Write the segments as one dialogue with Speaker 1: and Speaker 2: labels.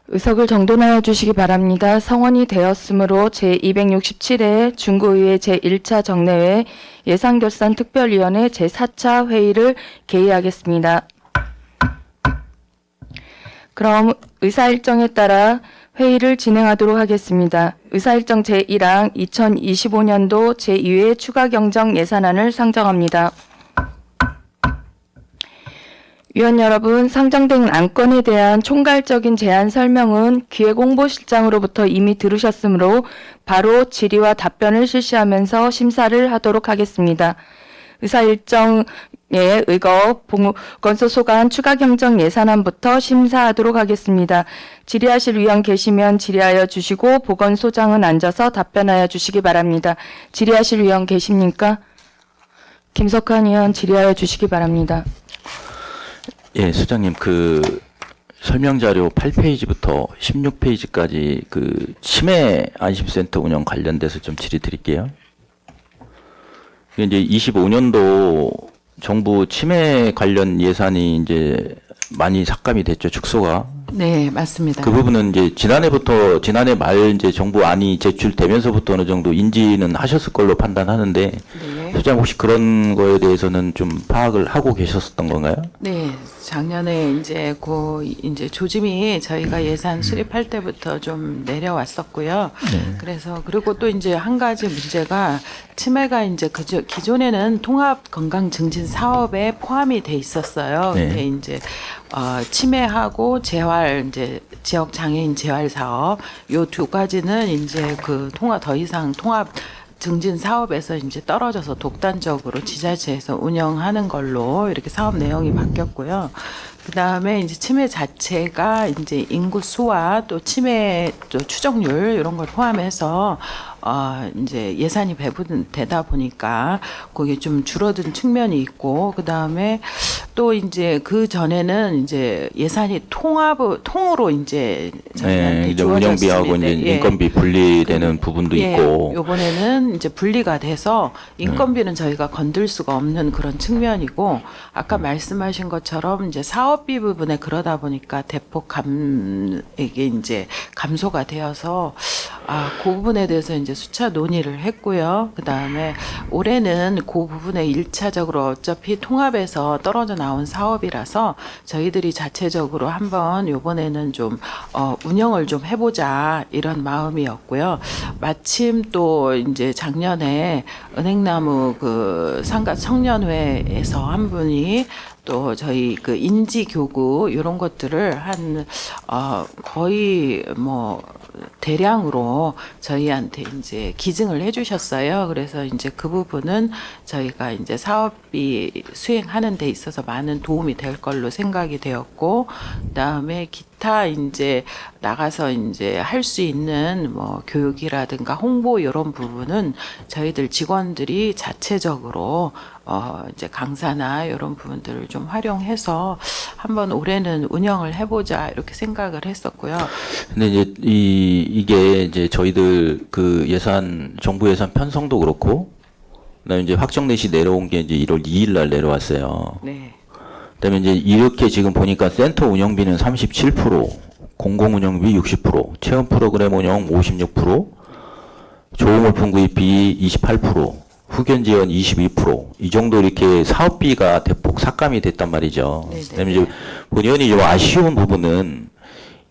Speaker 1: 의석을 정돈하여 주시기 바랍니다. 성원이 되었으므로 제267회 중구의회 제1차 정례회 예산결산특별위원회 제4차 회의를 개의하겠습니다. 그럼 의사일정에 따라 회의를 진행하도록 하겠습니다. 의사일정 제1항 2025년도 제2회 추가경정 예산안을 상정합니다. 위원 여러분, 상정된 안건에 대한 총괄적인 제안 설명은 기획홍보실장으로부터 이미 들으셨으므로 바로 질의와 답변을 실시하면서 심사를 하도록 하겠습니다. 의사일정에 의거 보건소 소관 추가경정 예산안부터 심사하도록 하겠습니다. 질의하실 위원 계시면 질의하여 주시고 보건소장은 앉아서 답변하여 주시기 바랍니다. 질의하실 위원 계십니까? 김석환 의원 질의하여 주시기 바랍니다.
Speaker 2: 예, 소장님, 설명 자료 8페이지부터 16페이지까지 치매 안심센터 운영 관련돼서 좀 질의 드릴게요. 이제 25년도 정부 치매 관련 예산이 이제 많이 삭감이 됐죠, 축소가.
Speaker 3: 네, 맞습니다.
Speaker 2: 그 부분은 이제 지난해 말 이제 정부 안이 제출되면서부터 어느 정도 인지는 하셨을 걸로 판단하는데,
Speaker 3: 네.
Speaker 2: 소장 혹시 그런 거에 대해서는 좀 파악을 하고 계셨었던 건가요?
Speaker 3: 네, 작년에 이제 조짐이 저희가 예산 수립할 때부터 좀 내려왔었고요.
Speaker 2: 네.
Speaker 3: 그래서 그리고 또 이제 한 가지 문제가 치매가 이제 기존에는 통합 건강 증진 사업에 포함이 돼 있었어요.
Speaker 2: 네.
Speaker 3: 근데 이제 치매하고 재활 이제 지역 장애인 재활 사업 요 두 가지는 이제 더 이상 통합 증진 사업에서 이제 떨어져서 독단적으로 지자체에서 운영하는 걸로 이렇게 사업 내용이 바뀌었고요. 그 다음에 이제 치매 자체가 이제 인구 수와 또 치매 또 추정률 이런 걸 포함해서 이제 예산이 배분되다 보니까 그게 좀 줄어든 측면이 있고, 그 다음에 또 이제 그 전에는 이제 예산이 통으로 이제 저희한테
Speaker 2: 네, 이제
Speaker 3: 주어졌습니다.
Speaker 2: 운영비하고 이제
Speaker 3: 예.
Speaker 2: 인건비 분리되는 부분도
Speaker 3: 예,
Speaker 2: 있고.
Speaker 3: 요번에는 이제 분리가 돼서 인건비는 저희가 건들 수가 없는 그런 측면이고, 아까 말씀하신 것처럼 이제 사업비 부분에 그러다 보니까 대폭 이게 이제 감소가 되어서 그 부분에 대해서 이제 수차 논의를 했고요. 그 다음에 올해는 그 부분에 1차적으로 어차피 통합에서 떨어져 나온 사업이라서 저희들이 자체적으로 한번 요번에는 좀 운영을 좀 해보자 이런 마음이었고요. 마침 또 이제 작년에 은행나무 상가 청년회에서 한 분이 또 저희 인지교구 이런 것들을 거의 대량으로 저희한테 이제 기증을 해주셨어요. 그래서 이제 그 부분은 저희가 이제 사업비 수행하는 데 있어서 많은 도움이 될 걸로 생각이 되었고, 그다음에 기타 이제 나가서 이제 할 수 있는 교육이라든가 홍보 이런 부분은 저희들 직원들이 자체적으로 이제 강사나 이런 부분들을 좀 활용해서 한번 올해는 운영을 해보자 이렇게 생각을 했었고요.
Speaker 2: 근데 이제 이게 이제 저희들 정부 예산 편성도 그렇고, 그다음에 이제 확정 내시 내려온 게 이제 1월 2일 날 내려왔어요.
Speaker 3: 네.
Speaker 2: 그다음에 이제 이렇게 지금 보니까 센터 운영비는 37%, 공공 운영비 60%, 체험 프로그램 운영 56%, 조호물품 구입비 28%, 후견 지원 22%, 이 정도 이렇게 사업비가 대폭 삭감이 됐단 말이죠.
Speaker 3: 네네.
Speaker 2: 그다음에 이제 본의원이 좀 아쉬운 부분은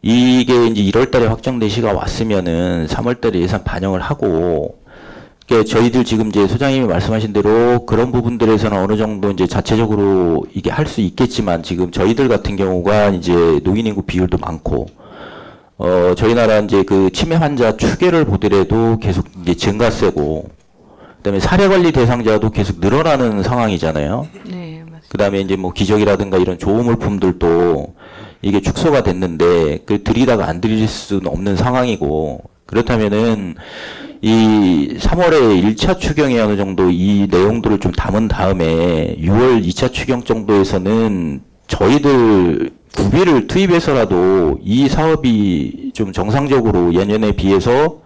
Speaker 2: 이게 이제 1월 달에 확정 내시가 왔으면은 3월 달에 예산 반영을 하고, 그러니까 저희들 지금 이제 소장님이 말씀하신 대로 그런 부분들에서는 어느 정도 이제 자체적으로 이게 할 수 있겠지만, 지금 저희들 같은 경우가 이제 노인 인구 비율도 많고, 저희 나라 이제 치매 환자 추계를 보더라도 계속 이제 증가세고, 그다음에 사례 관리 대상자도 계속 늘어나는 상황이잖아요.
Speaker 3: 네, 맞습니다.
Speaker 2: 그다음에 이제 기저귀라든가 이런 조물품들도 이게 축소가 됐는데 들이다가 안 들일 수는 없는 상황이고, 그렇다면은 이 3월에 1차 추경에 어느 정도 이 내용들을 좀 담은 다음에 6월 2차 추경 정도에서는 저희들 구비를 투입해서라도 이 사업이 좀 정상적으로 예년에 비해서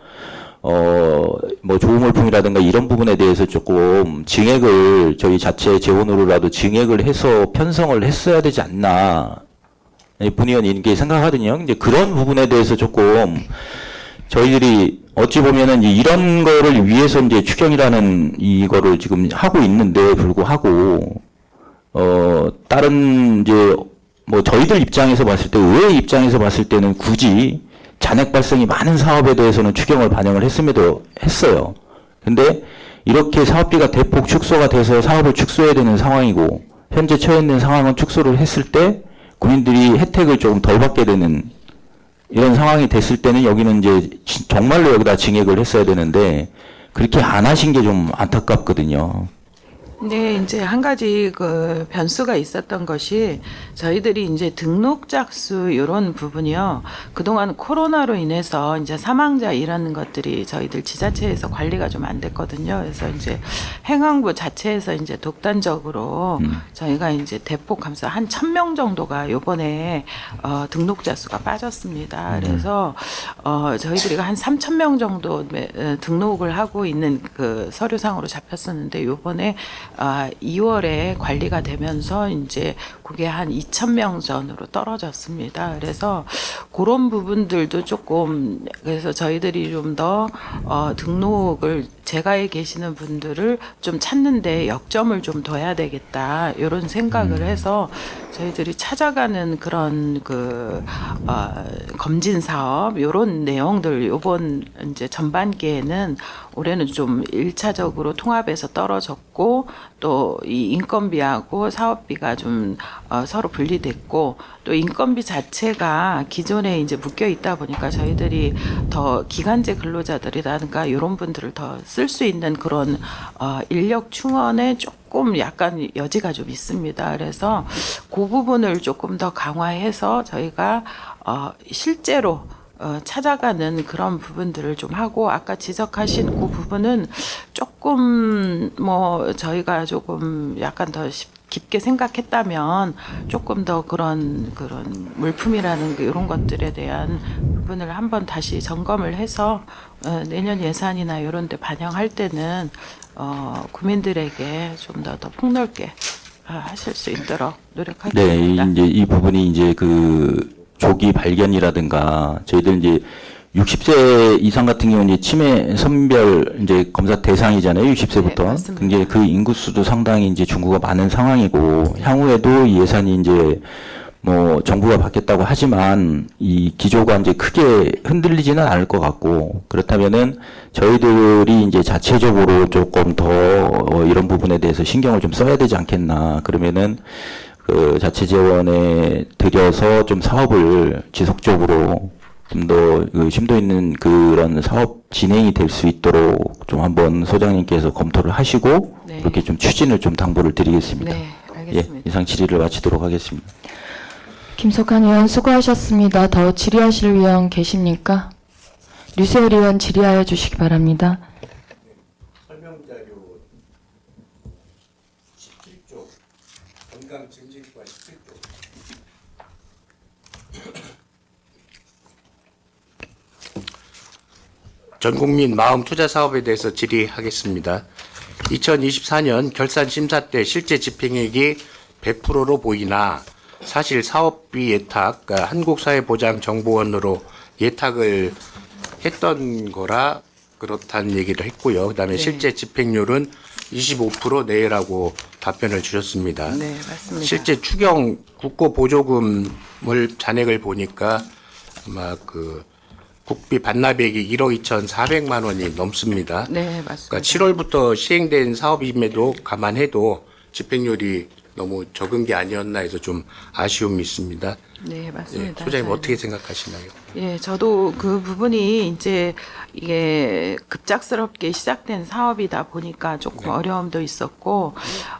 Speaker 2: 조물품이라든가 이런 부분에 대해서 조금 증액을 저희 자체 재원으로라도 증액을 해서 편성을 했어야 되지 않나, 문의원 이렇게 생각하거든요. 이제 그런 부분에 대해서 조금 저희들이 어찌 보면은 이제 이런 거를 위해서 이제 추경이라는 이거를 지금 하고 있는데 불구하고 다른 이제 뭐 저희들 입장에서 봤을 때 의회 입장에서 봤을 때는 굳이 잔액 발생이 많은 사업에 대해서는 추경을 반영을 했음에도 했어요. 근데 이렇게 사업비가 대폭 축소가 돼서 사업을 축소해야 되는 상황이고 현재 처해 있는 상황은 축소를 했을 때 국민들이 혜택을 조금 덜 받게 되는 이런 상황이 됐을 때는 여기는 이제 정말로 여기다 증액을 했어야 되는데 그렇게 안 하신 게 좀 안타깝거든요.
Speaker 3: 네, 이제 한 가지 그 변수가 있었던 것이 저희들이 이제 등록자 수 이런 부분이요. 그동안 코로나로 인해서 이제 사망자 이런 것들이 저희들 지자체에서 관리가 좀 안 됐거든요. 그래서 이제 행안부 자체에서 이제 독단적으로 저희가 이제 대폭 감사 한 1,000명 정도가 요번에 등록자 수가 빠졌습니다. 그래서 저희들이 한 3,000명 정도 등록을 하고 있는 그 서류상으로 잡혔었는데 요번에 2월에 관리가 되면서 이제 그게 한 2,000명 전으로 떨어졌습니다. 그래서 그런 부분들도 조금 그래서 저희들이 좀 더 등록을 재가에 계시는 분들을 좀 찾는데 역점을 좀 둬야 되겠다 이런 생각을 해서 저희들이 찾아가는 그런 그 검진 사업 이런 내용들 요번 이제 전반기에는 올해는 좀 1차적으로 통합해서 떨어졌고 또 이 인건비하고 사업비가 좀 서로 분리됐고 또 인건비 자체가 기존에 이제 묶여 있다 보니까 저희들이 더 기간제 근로자들이라든가 이런 분들을 더 쓸 수 있는 그런 인력 충원에 조금 약간 여지가 좀 있습니다. 그래서 그 부분을 조금 더 강화해서 저희가 실제로 찾아가는 그런 부분들을 좀 하고 아까 지적하신 그 부분은 조금 뭐 저희가 조금 약간 더 깊게 생각했다면 조금 더 그런 물품이라는 이런 것들에 대한 부분을 한번 다시 점검을 해서 내년 예산이나 이런 데 반영할 때는 국민들에게 좀 더 폭넓게 하실 수 있도록 노력하겠습니다.
Speaker 2: 네, 이제 이 부분이 이제 그 조기 발견이라든가 저희들 이제 60세 이상 같은 경우는 이제 치매 선별 이제 검사 대상이잖아요. 60세부터.
Speaker 3: 네, 맞습니다.
Speaker 2: 이제 그 인구수도 상당히 이제 중구가 많은 상황이고 향후에도 이 예산이 이제 뭐 정부가 바뀌었다고 하지만 이 기조가 이제 크게 흔들리지는 않을 것 같고 그렇다면은 저희들이 이제 자체적으로 조금 더 이런 부분에 대해서 신경을 좀 써야 되지 않겠나. 그러면은 그 자체 재원에 들여서 좀 사업을 지속적으로 좀 더 그 심도 있는 그런 사업 진행이 될 수 있도록 좀 한번 소장님께서 검토를 하시고
Speaker 3: 네.
Speaker 2: 그렇게 좀 추진을 좀 당부를 드리겠습니다.
Speaker 3: 네, 알겠습니다.
Speaker 2: 예, 이상 질의를 마치도록 하겠습니다.
Speaker 1: 김석환 의원 수고하셨습니다. 더 질의하실 의원 계십니까? 류세열 의원 질의하여 주시기 바랍니다.
Speaker 4: 설명자료 17조 건강증진과 17조 전국민 마음 투자 사업에 대해서 질의하겠습니다. 2024년 결산 심사 때 실제 집행액이 100%로 보이나 사실 사업비 예탁, 한국사회보장정보원으로 예탁을 했던 거라 그렇다는 얘기를 했고요. 그다음에 실제 집행률은 25% 내외라고 답변을 주셨습니다.
Speaker 3: 네, 맞습니다.
Speaker 4: 실제 추경 국고 보조금을 잔액을 보니까 아마 그 국비 반납액이 1억 2,400만 원이 넘습니다.
Speaker 3: 네, 맞습니다.
Speaker 4: 그러니까 7월부터 시행된 사업임에도 감안해도 집행률이 너무 적은 게 아니었나 해서 좀 아쉬움이 있습니다.
Speaker 3: 네,
Speaker 4: 예,
Speaker 3: 맞습니다.
Speaker 4: 소장님
Speaker 3: 저희는.
Speaker 4: 어떻게 생각하시나요?
Speaker 3: 예, 저도 그 부분이 이제 이게 급작스럽게 시작된 사업이다 보니까 조금 어려움도 있었고,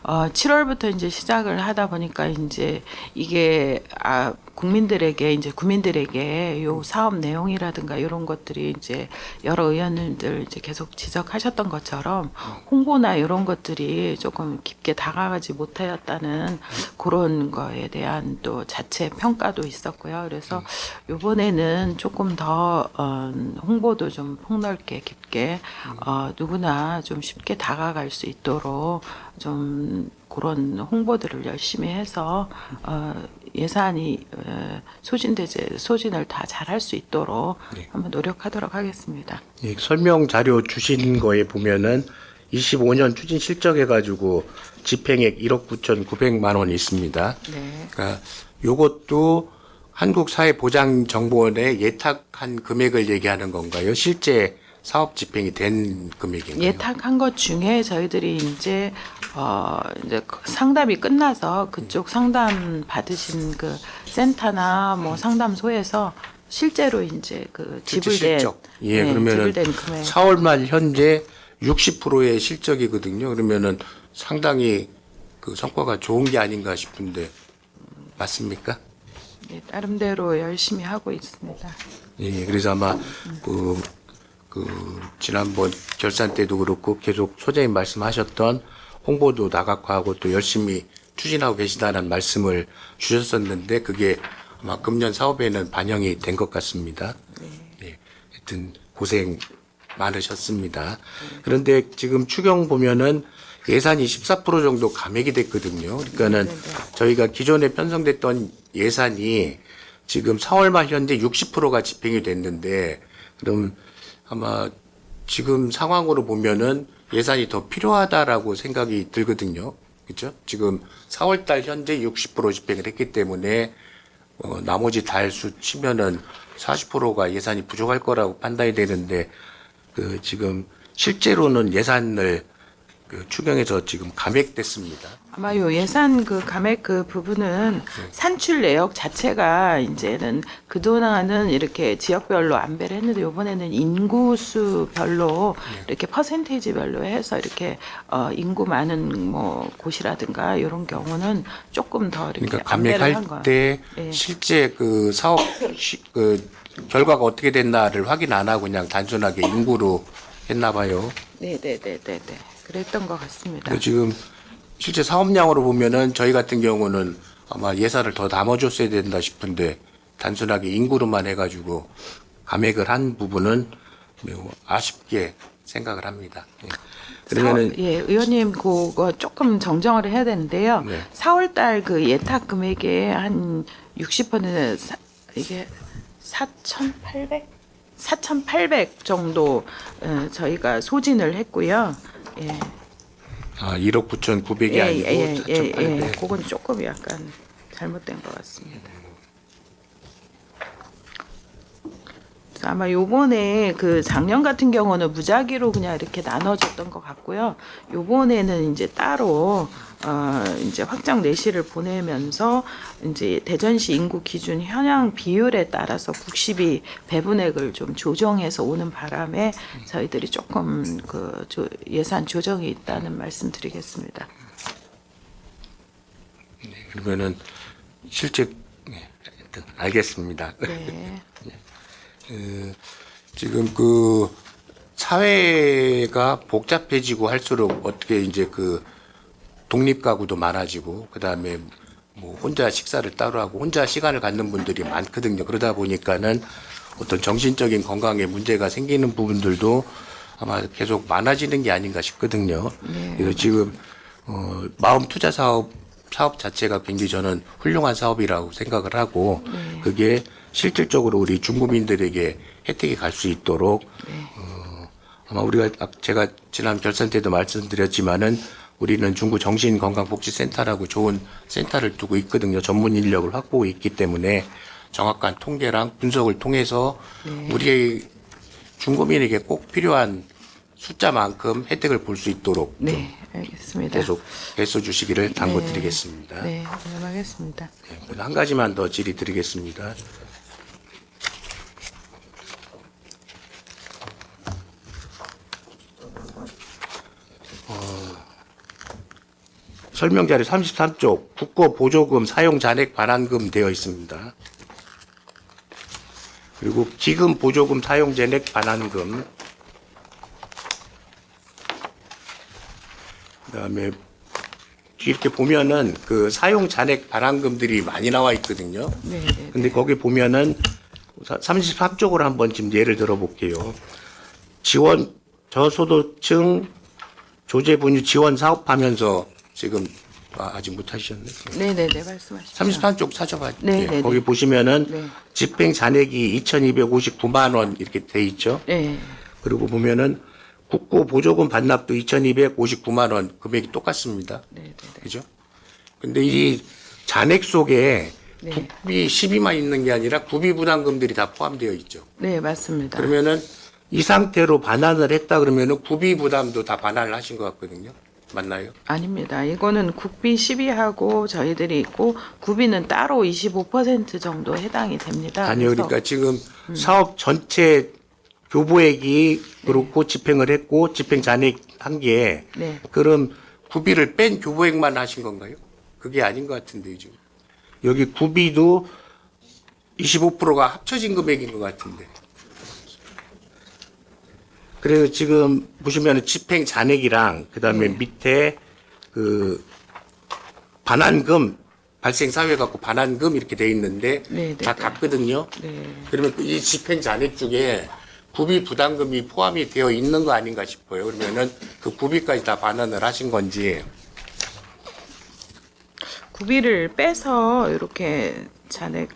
Speaker 3: 7월부터 이제 시작을 하다 보니까 이제 이게 국민들에게 이제 구민들에게 요 사업 내용이라든가 이런 것들이 이제 여러 의원님들 이제 계속 지적하셨던 것처럼 홍보나 이런 것들이 조금 깊게 다가가지 못하였다는 있다는 그런 거에 대한 또 자체 평가도 있었고요. 그래서 이번에는 조금 더 홍보도 좀 폭넓게 깊게 누구나 좀 쉽게 다가갈 수 있도록 좀 그런 홍보들을 열심히 해서 예산이 소진을 다 잘할 수 있도록 한번 노력하도록 하겠습니다.
Speaker 4: 예, 설명 자료 주신 거에 보면은 25년 추진 실적해가지고 집행액 1억 9,900만 원이 있습니다.
Speaker 3: 네.
Speaker 4: 그러니까 요것도 한국사회보장정보원에 예탁한 금액을 얘기하는 건가요? 실제 사업 집행이 된 금액인가요?
Speaker 3: 예탁한 것 중에 저희들이 이제 상담이 끝나서 그쪽 상담 받으신 그 센터나 뭐 상담소에서 실제로 이제 그
Speaker 4: 실제
Speaker 3: 지불된
Speaker 4: 실적. 예, 그러면은
Speaker 3: 지불된 금액
Speaker 4: 4월 말 현재 60%의 실적이거든요. 그러면은 상당히 그 성과가 좋은 게 아닌가 싶은데 맞습니까?
Speaker 3: 예, 나름대로 열심히 하고 있습니다.
Speaker 4: 예, 그래서 아마 지난번 결산 때도 그렇고 계속 소장님 말씀하셨던 홍보도 나각화하고 또 열심히 추진하고 계시다는 말씀을 주셨었는데 그게 아마 금년 사업에는 반영이 된 것 같습니다. 네. 하여튼 고생 많으셨습니다. 그런데 지금 추경 보면은 예산이 14% 정도 감액이 됐거든요. 그러니까는 저희가 기존에 편성됐던 예산이 지금 4월 말 현재 60%가 집행이 됐는데 그럼 아마 지금 상황으로 보면은 예산이 더 필요하다라고 생각이 들거든요. 그렇죠? 지금 4월 달 현재 60% 집행을 했기 때문에 나머지 달수 치면은 40%가 예산이 부족할 거라고 판단이 되는데 그 지금 실제로는 예산을 그 추경에서 지금 감액됐습니다.
Speaker 3: 아마 요 예산 그 감액 그 부분은 산출 내역 자체가 이제는 그동안은 이렇게 지역별로 안배를 했는데 이번에는 인구수별로 이렇게 퍼센테이지별로 해서 이렇게 인구 많은 뭐 곳이라든가 이런 경우는 조금 더 이렇게
Speaker 4: 그러니까
Speaker 3: 안배를 한
Speaker 4: 감액할
Speaker 3: 거예요.
Speaker 4: 때
Speaker 3: 예.
Speaker 4: 실제 그 사업 그 결과가 어떻게 됐나를 확인 안 하고 그냥 단순하게 인구로 했나 봐요.
Speaker 3: 네네네네네. 그랬던 것 같습니다.
Speaker 4: 지금 실제 사업량으로 보면은 저희 같은 경우는 아마 예산을 더 남아줬어야 된다 싶은데 단순하게 인구로만 해가지고 감액을 한 부분은 매우 아쉽게 생각을 합니다. 예. 그러면은
Speaker 3: 예, 의원님 그거 조금 정정을 해야 되는데요.
Speaker 4: 네.
Speaker 3: 4월 달 그 예탁 금액의 한 60% 이게 4,800 정도 저희가 소진을 했고요. 예.
Speaker 4: 1억 9,900이 아니고 4,800.
Speaker 3: 그건 조금 약간 잘못된 것 같습니다. 그래서 아마 요번에 그 작년 같은 경우는 무작위로 그냥 이렇게 나눠줬던 것 같고요. 요번에는 이제 따로 이제 확정 내시를 보내면서 이제 대전시 인구 기준 현황 비율에 따라서 국시비 배분액을 좀 조정해서 오는 바람에 저희들이 조금 그 예산 조정이 있다는 말씀드리겠습니다.
Speaker 4: 그러면은 실제 하여튼 알겠습니다.
Speaker 3: 네.
Speaker 4: 지금 그 사회가 복잡해지고 할수록 어떻게 이제 그 독립 가구도 많아지고 그다음에 뭐 혼자 식사를 따로 하고 혼자 시간을 갖는 분들이 많거든요. 그러다 보니까는 어떤 정신적인 건강에 문제가 생기는 부분들도 아마 계속 많아지는 게 아닌가 싶거든요. 그래서 지금 마음 투자 사업 자체가 굉장히 저는 훌륭한 사업이라고 생각을 하고 그게 실질적으로 우리 중국민들에게 혜택이 갈 수 있도록 아마 제가 지난 결산 때도 말씀드렸지만은 우리는 중구 정신건강복지센터라고 좋은 센터를 두고 있거든요. 전문 인력을 확보하고 있기 때문에 정확한 통계랑 분석을 통해서 우리 중국민에게 꼭 필요한 숫자만큼 혜택을 볼 수 있도록
Speaker 3: 네, 알겠습니다.
Speaker 4: 계속 애써 주시기를 당부드리겠습니다.
Speaker 3: 네, 응원하겠습니다.
Speaker 4: 네, 한 가지만 더 질의드리겠습니다. 설명자료 33쪽 국고보조금 사용 잔액 반환금 되어 있습니다. 그리고 기금 보조금 사용 잔액 반환금, 그다음에 이렇게 보면은 그 사용 잔액 반환금들이 많이 나와 있거든요.
Speaker 3: 네,
Speaker 4: 근데 거기 보면은 33쪽으로 한번 지금 예를 들어 볼게요. 지원 저소득층 조제 분유 지원 사업하면서 지금 아직 못 하셨네.
Speaker 3: 네, 말씀하시죠.
Speaker 4: 33쪽 찾아봐.
Speaker 3: 네, 네,
Speaker 4: 거기
Speaker 3: 네.
Speaker 4: 보시면은
Speaker 3: 네.
Speaker 4: 집행 잔액이 2,259만 원 이렇게 돼 있죠.
Speaker 3: 네,
Speaker 4: 그리고 보면은 국고 보조금 반납도 2,259만 원 금액이 똑같습니다.
Speaker 3: 네.
Speaker 4: 그죠? 근데 이 잔액 속에
Speaker 3: 네.
Speaker 4: 국비 10위만 있는 게 아니라 구비 부담금들이 다 포함되어 있죠.
Speaker 3: 네, 맞습니다.
Speaker 4: 그러면은 이 상태로 반환을 했다 그러면은 구비 부담도 다 반환을 하신 것 같거든요. 맞나요?
Speaker 3: 아닙니다. 이거는 국비 12하고 저희들이 있고 구비는 따로 25% 정도 해당이 됩니다.
Speaker 4: 아니요.
Speaker 3: 그래서
Speaker 4: 그러니까 지금 사업 전체 교부액이 그렇고 집행을 했고 집행 잔액 한 게
Speaker 3: 네.
Speaker 4: 그럼 구비를 뺀 교부액만 하신 건가요? 그게 아닌 것 같은데요, 지금. 여기 구비도 25%가 합쳐진 금액인 것 같은데. 그래서 지금 보시면 집행 잔액이랑 그다음에 밑에 그 반환금 발생 사회 갖고 반환금 이렇게 돼 있는데
Speaker 3: 네,
Speaker 4: 다
Speaker 3: 네.
Speaker 4: 같거든요.
Speaker 3: 네.
Speaker 4: 그러면 이 집행 잔액 중에 구비 부담금이 포함이 되어 있는 거 아닌가 싶어요. 그러면은 그 구비까지 다 반환을 하신 건지.
Speaker 3: 구비를 빼서 이렇게 잔액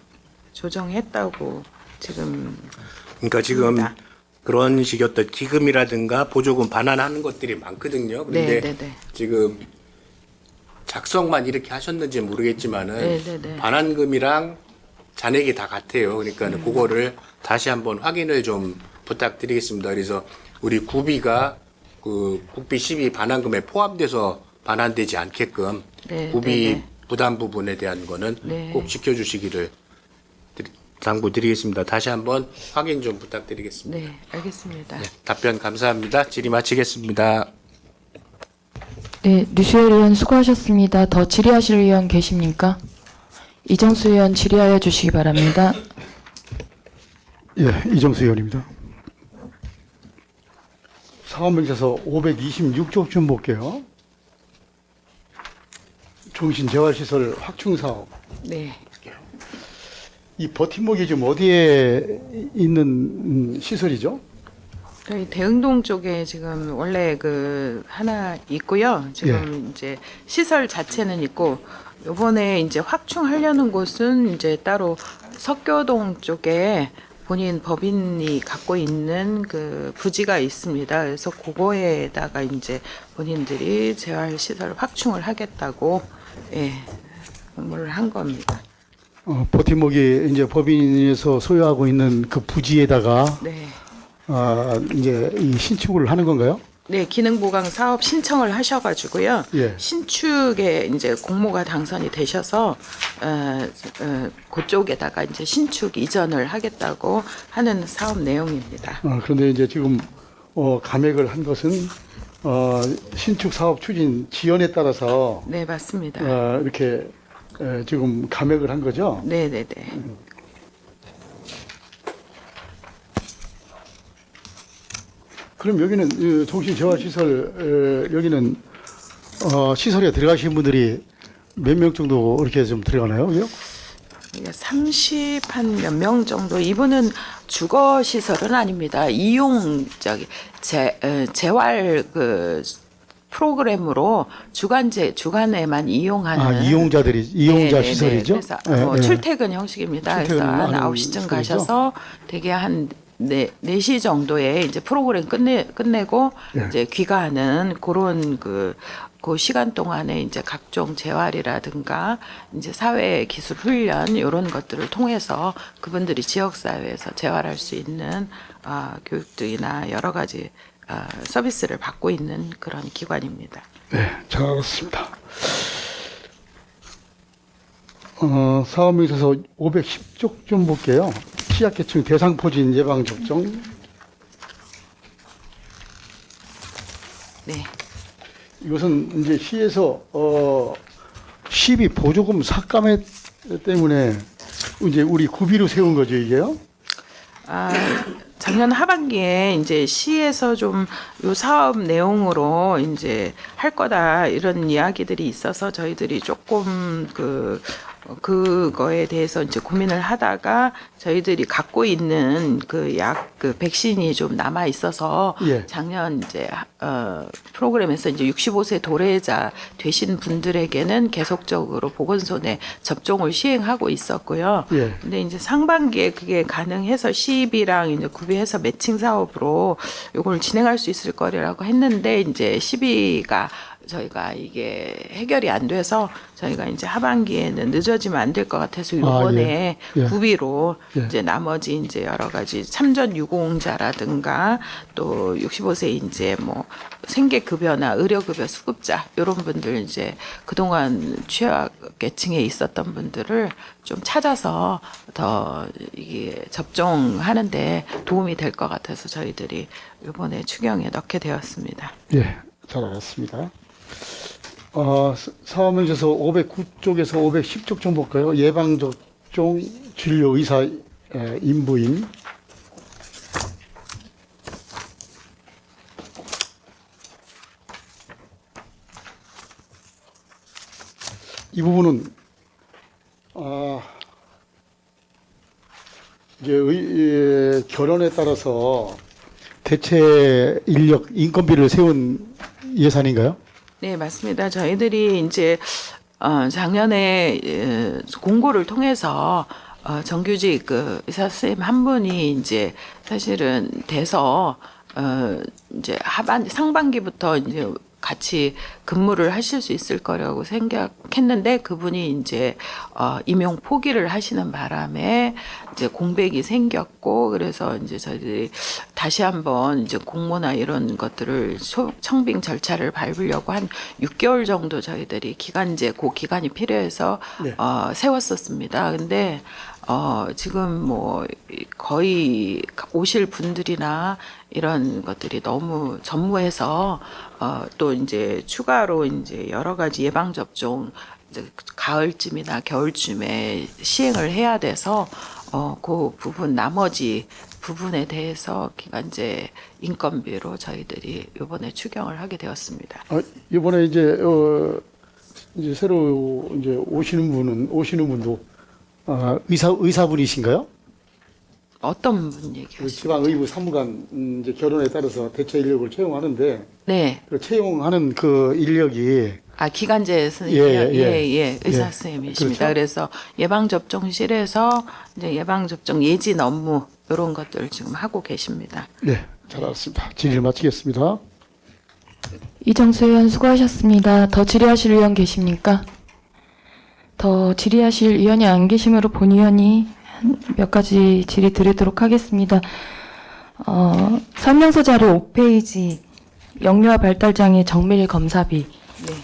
Speaker 3: 조정했다고 지금
Speaker 4: 그러니까 지금
Speaker 3: 맞습니다.
Speaker 4: 그런 식의 어떤 기금이라든가 보조금 반환하는 것들이 많거든요. 그런데
Speaker 3: 네.
Speaker 4: 지금 작성만 이렇게 하셨는지 모르겠지만은
Speaker 3: 네.
Speaker 4: 반환금이랑 잔액이 다 같아요. 그러니까 그거를 다시 한번 확인을 좀 부탁드리겠습니다. 그래서 우리 구비가 그 국비 12 반환금에 포함돼서 반환되지 않게끔
Speaker 3: 네,
Speaker 4: 구비
Speaker 3: 네.
Speaker 4: 부담 부분에 대한 거는
Speaker 3: 네.
Speaker 4: 꼭 지켜주시기를 당부드리겠습니다. 다시 한번 확인 좀 부탁드리겠습니다.
Speaker 3: 네, 알겠습니다.
Speaker 4: 답변 감사합니다. 질의 마치겠습니다.
Speaker 1: 네, 류수열 의원 수고하셨습니다. 더 질의하실 의원 계십니까? 이정수 의원 질의하여 주시기 바랍니다.
Speaker 5: 예, 이정수 의원입니다. 사업명에서 526쪽 좀 볼게요. 종신재활시설 확충사업.
Speaker 3: 네.
Speaker 5: 이 버팀목이 지금 어디에 있는 시설이죠?
Speaker 3: 저희 대흥동 쪽에 지금 원래 그 하나 있고요. 지금 이제 시설 자체는 있고 요번에 이제 확충하려는 곳은 이제 따로 석교동 쪽에 본인 법인이 갖고 있는 그 부지가 있습니다. 그래서 그거에다가 이제 본인들이 재활 시설 확충을 하겠다고 공모를 한 겁니다.
Speaker 5: 버팀목이 이제 법인에서 소유하고 있는 그 부지에다가
Speaker 3: 네.
Speaker 5: 이제 이 신축을 하는 건가요?
Speaker 3: 네, 기능보강 사업 신청을 하셔가지고요.
Speaker 5: 예.
Speaker 3: 신축에 이제 공모가 당선이 되셔서 그쪽에다가 이제 신축 이전을 하겠다고 하는 사업 내용입니다.
Speaker 5: 그런데 이제 지금 감액을 한 것은 신축 사업 추진 지연에 따라서
Speaker 3: 네, 맞습니다.
Speaker 5: 이렇게 지금 감액을 한 거죠?
Speaker 3: 네.
Speaker 5: 그럼 여기는 종신재활시설 여기는 시설에 들어가신 분들이 몇 명 정도 이렇게 좀 들어가나요? 그죠?
Speaker 3: 30한 몇 명 정도. 이분은 주거 시설은 아닙니다. 이용 재활 그 프로그램으로 주간에만 이용하는
Speaker 5: 이용자
Speaker 3: 네네네.
Speaker 5: 시설이죠?
Speaker 3: 그래서
Speaker 5: 예, 예.
Speaker 3: 출퇴근 형식입니다. 그래서 한
Speaker 5: 출퇴근하는
Speaker 3: 9시쯤
Speaker 5: 시설이죠?
Speaker 3: 가셔서 되게 한 4시 정도에 이제 프로그램 끝내고
Speaker 5: 예.
Speaker 3: 이제 귀가하는 그런 그 시간 동안에 이제 각종 재활이라든가 이제 사회 기술 훈련 이런 것들을 통해서 그분들이 지역 사회에서 재활할 수 있는 교육들이나 여러 가지 서비스를 받고 있는 그런 기관입니다.
Speaker 5: 네, 잘 알았습니다. 사업에 있어서 510쪽 좀 볼게요. 취약계층 대상포진 예방 접종.
Speaker 3: 네.
Speaker 5: 이것은 이제 시에서 시비 보조금 삭감에 때문에 이제 우리 구비로 세운 거죠, 이게요?
Speaker 3: 작년 하반기에 이제 시에서 좀 요 사업 내용으로 이제 할 거다 이런 이야기들이 있어서 저희들이 조금 그거에 대해서 이제 고민을 하다가 저희들이 갖고 있는 그 백신이 좀 남아 있어서
Speaker 5: 예.
Speaker 3: 작년 이제 프로그램에서 이제 65세 도래자 되신 분들에게는 계속적으로 보건소 내 접종을 시행하고 있었고요.
Speaker 5: 예.
Speaker 3: 근데 이제 상반기에 그게 가능해서 시비랑 이제 구비해서 매칭 사업으로 요걸 진행할 수 있을 거라고 했는데 이제 시비가 저희가 이게 해결이 안 돼서 저희가 이제 하반기에는 늦어지면 안 될 것 같아서 이번에
Speaker 5: 예.
Speaker 3: 구비로
Speaker 5: 예.
Speaker 3: 이제 나머지 이제 여러 가지 참전 유공자라든가 또 65세 이제 뭐 생계급여나 의료급여 수급자 이런 분들 이제 그동안 취약계층에 있었던 분들을 좀 찾아서 더 이게 접종하는데 도움이 될 것 같아서 저희들이 이번에 추경에 넣게 되었습니다.
Speaker 5: 예, 잘 알았습니다. 사업면에서 509쪽에서 510쪽 좀 볼까요? 예방접종 진료의사 인부인. 이 부분은 이제 결혼에 따라서 대체 인력 인건비를 세운 예산인가요?
Speaker 3: 네, 맞습니다. 저희들이 이제 작년에 공고를 통해서 정규직 그 의사 선생님 한 분이 이제 사실은 돼서 이제 상반기부터 이제 같이 근무를 하실 수 있을 거라고 생각했는데 그분이 이제 임용 포기를 하시는 바람에 이제 공백이 생겼고 그래서 이제 저희들이 다시 한번 이제 공모나 이런 것들을 청빙 절차를 밟으려고 한 6개월 정도 저희들이 기간제 그 기간이 필요해서
Speaker 5: 네.
Speaker 3: 세웠었습니다. 근데 지금 뭐 거의 오실 분들이나 이런 것들이 너무 전무해서 또 이제 추가로 이제 여러 가지 예방 접종 가을쯤이나 겨울쯤에 시행을 해야 돼서 그 부분 나머지 부분에 대해서 기간제 인건비로 저희들이 이번에 추경을 하게 되었습니다.
Speaker 5: 이번에 이제 새로 이제 오시는 분도 의사분이신가요?
Speaker 3: 어떤 분
Speaker 5: 그
Speaker 3: 얘기하시죠?
Speaker 5: 지방의무 사무관 이제 결혼에 따라서 대체 인력을 채용하는데
Speaker 3: 네.
Speaker 5: 그 채용하는 그 인력이
Speaker 3: 기간제 선생님,
Speaker 5: 예.
Speaker 3: 의사
Speaker 5: 예.
Speaker 3: 선생님이십니다.
Speaker 5: 그렇죠.
Speaker 3: 그래서 예방접종실에서 이제 예방접종 예진 업무 이런 것들을 지금 하고 계십니다.
Speaker 5: 네, 잘 알았습니다. 질의를 마치겠습니다.
Speaker 1: 이정수 의원 수고하셨습니다. 더 질의하실 의원 계십니까? 더 질의하실 의원이 안 계시므로 본 의원이 몇 가지 질의 드리도록 하겠습니다. 설명서 자료 5페이지 영유아 발달장애 정밀 검사비.
Speaker 3: 네.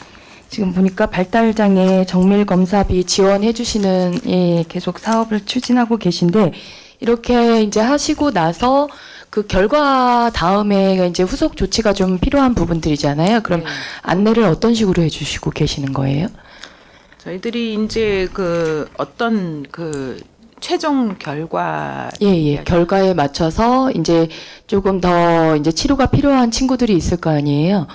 Speaker 1: 지금 보니까 발달장애 정밀 검사비 지원해 주시는 계속 사업을 추진하고 계신데 이렇게 이제 하시고 나서 그 결과 다음에 이제 후속 조치가 좀 필요한 부분들이잖아요. 그럼
Speaker 3: 네.
Speaker 1: 안내를 어떤 식으로 해주시고 계시는 거예요?
Speaker 3: 저희들이 이제 그 어떤 그 최종 결과
Speaker 1: 결과에 맞춰서 이제 조금 더 이제 치료가 필요한 친구들이 있을 거 아니에요.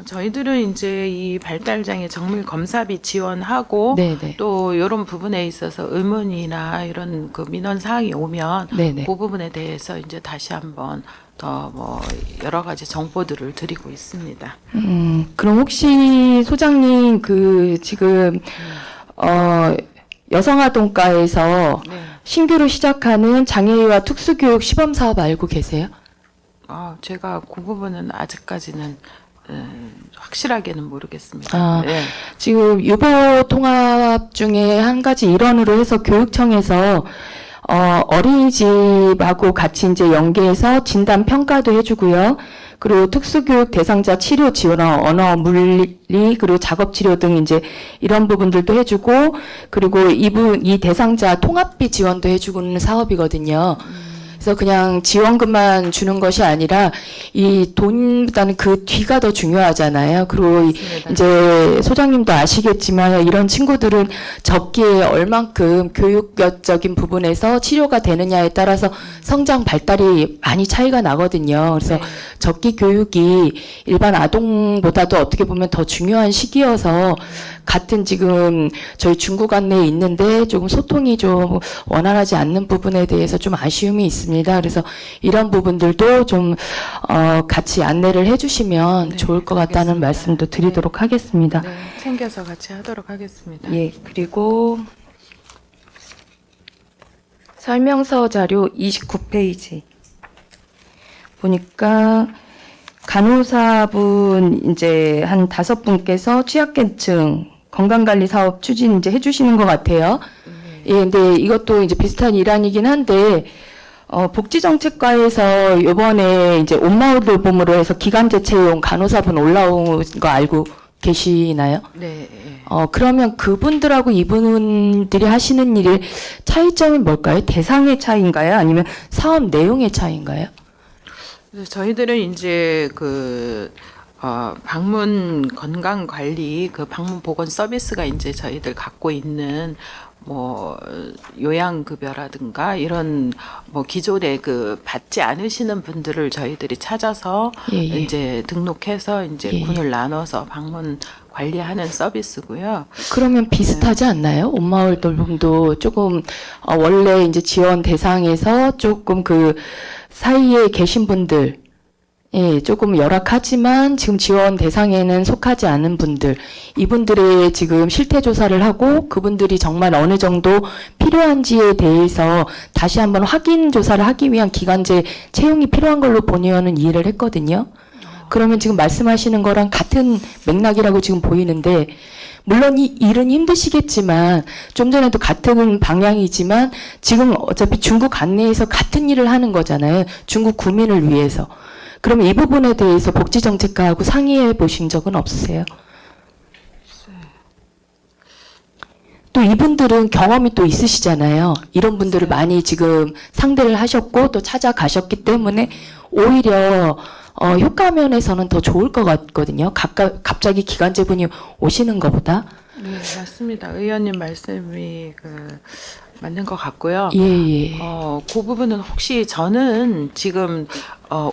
Speaker 3: 저희들은 이제 이 발달장애 정밀 검사비 지원하고
Speaker 1: 네네.
Speaker 3: 또 이런 부분에 있어서 의문이나 이런 그 민원 사항이 오면
Speaker 1: 네네.
Speaker 3: 그 부분에 대해서 이제 다시 한번 더 뭐 여러 가지 정보들을 드리고 있습니다.
Speaker 1: 그럼 혹시 소장님 그 지금 여성아동과에서
Speaker 3: 네.
Speaker 1: 신규로 시작하는 장애인과 특수교육 시범 사업 알고 계세요?
Speaker 3: 제가 그 부분은 아직까지는 확실하게는 모르겠습니다. 네.
Speaker 1: 지금 유보 통합 중에 한 가지 일원으로 해서 교육청에서 어린이집하고 같이 이제 연계해서 진단 평가도 해주고요. 그리고 특수교육 대상자 치료 지원화, 언어, 물리, 그리고 작업 치료 등 이제 이런 부분들도 해주고, 그리고 이 대상자 통합비 지원도 해주고는 사업이거든요. 그래서 그냥 지원금만 주는 것이 아니라 이 돈보다는 그 뒤가 더 중요하잖아요. 그리고 이제 소장님도 아시겠지만 이런 친구들은 적기에 얼만큼 교육적인 부분에서 치료가 되느냐에 따라서 성장 발달이 많이 차이가 나거든요. 그래서 적기 교육이 일반 아동보다도 어떻게 보면 더 중요한 시기여서 같은 지금 저희 중국 안내에 있는데 조금 소통이 좀 원활하지 않는 부분에 대해서 좀 아쉬움이 있습니다. 그래서 이런 부분들도 좀 같이 안내를 해주시면
Speaker 3: 네,
Speaker 1: 좋을 것 같다는
Speaker 3: 알겠습니다.
Speaker 1: 말씀도 드리도록 하겠습니다.
Speaker 3: 네, 챙겨서 같이 하도록 하겠습니다.
Speaker 1: 예, 그리고 설명서 자료 29페이지 보니까 간호사분 이제 한 5분께서 취약계층 건강관리 사업 추진 이제 해주시는 것 같아요. 예, 근데 이것도 이제 비슷한 일환이긴 한데, 복지정책과에서 이번에 이제 온마을 돌봄으로 해서 기간제 채용 간호사분 올라온 거 알고 계시나요?
Speaker 3: 네.
Speaker 1: 그러면 그분들하고 이분들이 하시는 일의 차이점이 뭘까요? 대상의 차이인가요? 아니면 사업 내용의 차이인가요?
Speaker 3: 그래서 저희들은 이제 방문 건강 관리, 방문 보건 서비스가 이제 저희들 갖고 있는 뭐 요양급여라든가 이런 뭐 기존에 받지 않으시는 분들을 저희들이 찾아서
Speaker 1: 예.
Speaker 3: 이제 등록해서 이제
Speaker 1: 예.
Speaker 3: 군을 나눠서 방문 관리하는 서비스고요.
Speaker 1: 그러면 비슷하지 않나요? 온마을 돌봄도 조금 원래 이제 지원 대상에서 조금 그 사이에 계신 분들, 예, 조금 열악하지만 지금 지원 대상에는 속하지 않은 분들, 이분들의 지금 실태 조사를 하고 그분들이 정말 어느 정도 필요한지에 대해서 다시 한번 확인 조사를 하기 위한 기간제 채용이 필요한 걸로 본의원은 이해를 했거든요. 그러면 지금 말씀하시는 거랑 같은 맥락이라고 지금 보이는데, 물론 이 일은 힘드시겠지만 좀 전에도 같은 방향이지만 지금 어차피 중국 안내에서 같은 일을 하는 거잖아요. 중국 구민을 위해서. 그러면 이 부분에 대해서 복지정책과하고 상의해 보신 적은 없으세요? 또 이분들은 경험이 또 있으시잖아요. 이런 분들을 많이 지금 상대를 하셨고 또 찾아가셨기 때문에 오히려 효과 면에서는 더 좋을 것 같거든요. 갑자기 기간제분이 오시는 것보다.
Speaker 3: 네, 맞습니다. 의원님 말씀이 맞는 것 같고요.
Speaker 1: 예.
Speaker 3: 그 부분은 혹시 저는 지금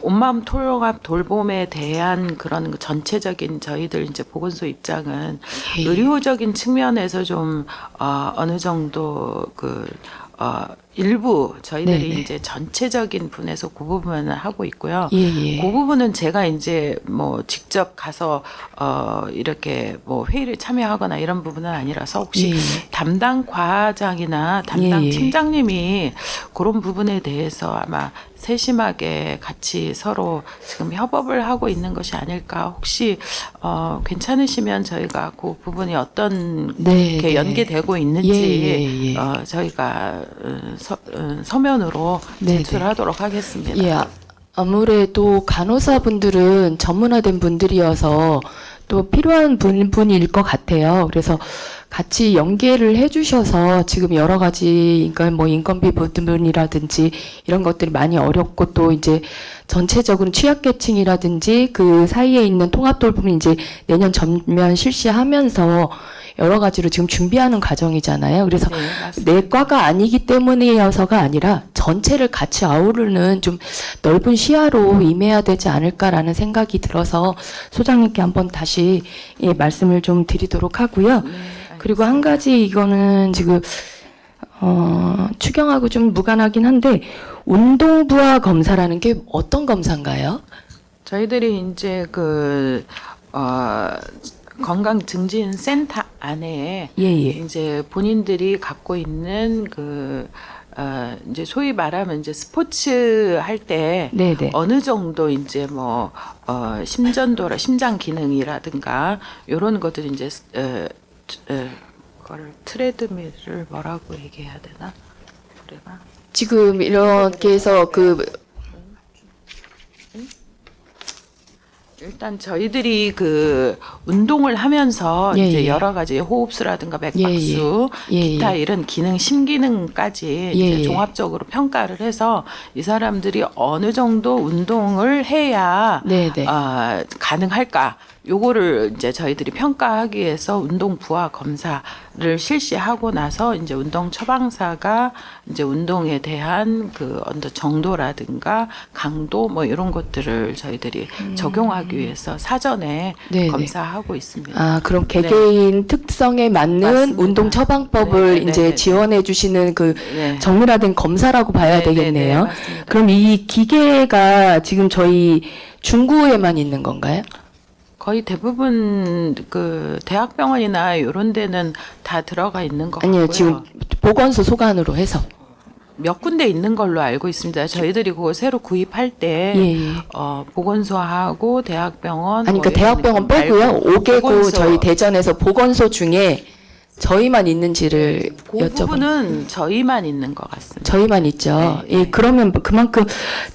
Speaker 3: 온마음 통합 돌봄에 대한 그런 전체적인 저희들 이제 보건소 입장은
Speaker 1: 예.
Speaker 3: 의료적인 측면에서 좀 어느 정도 일부 저희들이
Speaker 1: 네네.
Speaker 3: 이제 전체적인 분에서 그 부분을 하고 있고요.
Speaker 1: 예.
Speaker 3: 그 부분은 제가 이제 뭐 직접 가서 이렇게 뭐 회의를 참여하거나 이런 부분은 아니라서 혹시
Speaker 1: 예.
Speaker 3: 담당 과장이나 담당
Speaker 1: 예.
Speaker 3: 팀장님이 그런 부분에 대해서 아마 세심하게 같이 서로 지금 협업을 하고 있는 것이 아닐까. 혹시 괜찮으시면 저희가 그 부분이 어떤
Speaker 1: 네,
Speaker 3: 게
Speaker 1: 네.
Speaker 3: 연계되고 있는지
Speaker 1: 예.
Speaker 3: 저희가 서면으로
Speaker 1: 네,
Speaker 3: 제출하도록 하겠습니다.
Speaker 1: 예. 아무래도 간호사분들은 전문화된 분들이어서 또 필요한 분일 것 같아요. 그래서 같이 연계를 해주셔서 지금 여러 가지, 그러니까 뭐 인건비 부분이라든지 이런 것들이 많이 어렵고 또 이제 전체적으로 취약계층이라든지 그 사이에 있는 통합돌봄을 이제 내년 전면 실시하면서 여러 가지로 지금 준비하는 과정이잖아요. 그래서
Speaker 3: 네, 맞습니다.
Speaker 1: 내 과가 아니기 때문이어서가 아니라 전체를 같이 아우르는 좀 넓은 시야로 임해야 되지 않을까라는 생각이 들어서 소장님께 한번 다시 말씀을 좀 드리도록 하고요. 그리고 한 가지 이거는 지금 추경하고 좀 무관하긴 한데 운동부하 검사라는 게 어떤 검사인가요?
Speaker 3: 저희들이 이제 건강증진센터 안에
Speaker 1: 예.
Speaker 3: 이제 본인들이 갖고 있는 이제 소위 말하면 이제 스포츠 할 때
Speaker 1: 네네.
Speaker 3: 어느 정도 이제 뭐 심전도라 심장 기능이라든가 이런 것들 이제 그거를 트레드밀을 뭐라고 얘기해야 되나? 우리가
Speaker 1: 지금 이렇게 해서
Speaker 3: 일단 저희들이 그 운동을 하면서
Speaker 1: 예,
Speaker 3: 이제
Speaker 1: 예.
Speaker 3: 여러 가지 호흡수라든가 맥박수,
Speaker 1: 예, 예.
Speaker 3: 기타 이런 기능, 심기능까지
Speaker 1: 예,
Speaker 3: 이제
Speaker 1: 예.
Speaker 3: 종합적으로 평가를 해서 이 사람들이 어느 정도 운동을 해야
Speaker 1: 네, 네.
Speaker 3: 가능할까? 요거를 이제 저희들이 평가하기 위해서 운동 부하 검사를 실시하고 나서 이제 운동 처방사가 이제 운동에 대한 그 어떤 정도라든가 강도 뭐 이런 것들을 저희들이 적용하기 위해서 사전에
Speaker 1: 네,
Speaker 3: 검사하고 있습니다.
Speaker 1: 아, 그럼 개개인 특성에 맞는
Speaker 3: 맞습니다.
Speaker 1: 운동 처방법을
Speaker 3: 네, 네,
Speaker 1: 이제
Speaker 3: 네, 네.
Speaker 1: 지원해 주시는 그
Speaker 3: 네.
Speaker 1: 정밀화된 검사라고 봐야
Speaker 3: 네, 네,
Speaker 1: 되겠네요.
Speaker 3: 네, 맞습니다.
Speaker 1: 그럼 이 기계가 지금 저희 중구에만 있는 건가요?
Speaker 3: 거의 대부분 그 대학병원이나 이런 데는 다 들어가 있는 것 같고요.
Speaker 1: 아니요, 지금 보건소 소관으로 해서.
Speaker 3: 몇 군데 있는 걸로 알고 있습니다. 저희들이 그거 새로 구입할 때
Speaker 1: 예, 예.
Speaker 3: 보건소하고 대학병원
Speaker 1: 아니,
Speaker 3: 뭐
Speaker 1: 그러니까 대학병원
Speaker 3: 이런 거
Speaker 1: 빼고요.
Speaker 3: 말고
Speaker 1: 5개구
Speaker 3: 보건소.
Speaker 1: 저희 대전에서 보건소 중에 저희만 있는지를
Speaker 3: 그
Speaker 1: 여쭤보는.
Speaker 3: 부분은 저희만 있는 것 같습니다.
Speaker 1: 저희만 있죠.
Speaker 3: 네,
Speaker 1: 예, 그러면 그만큼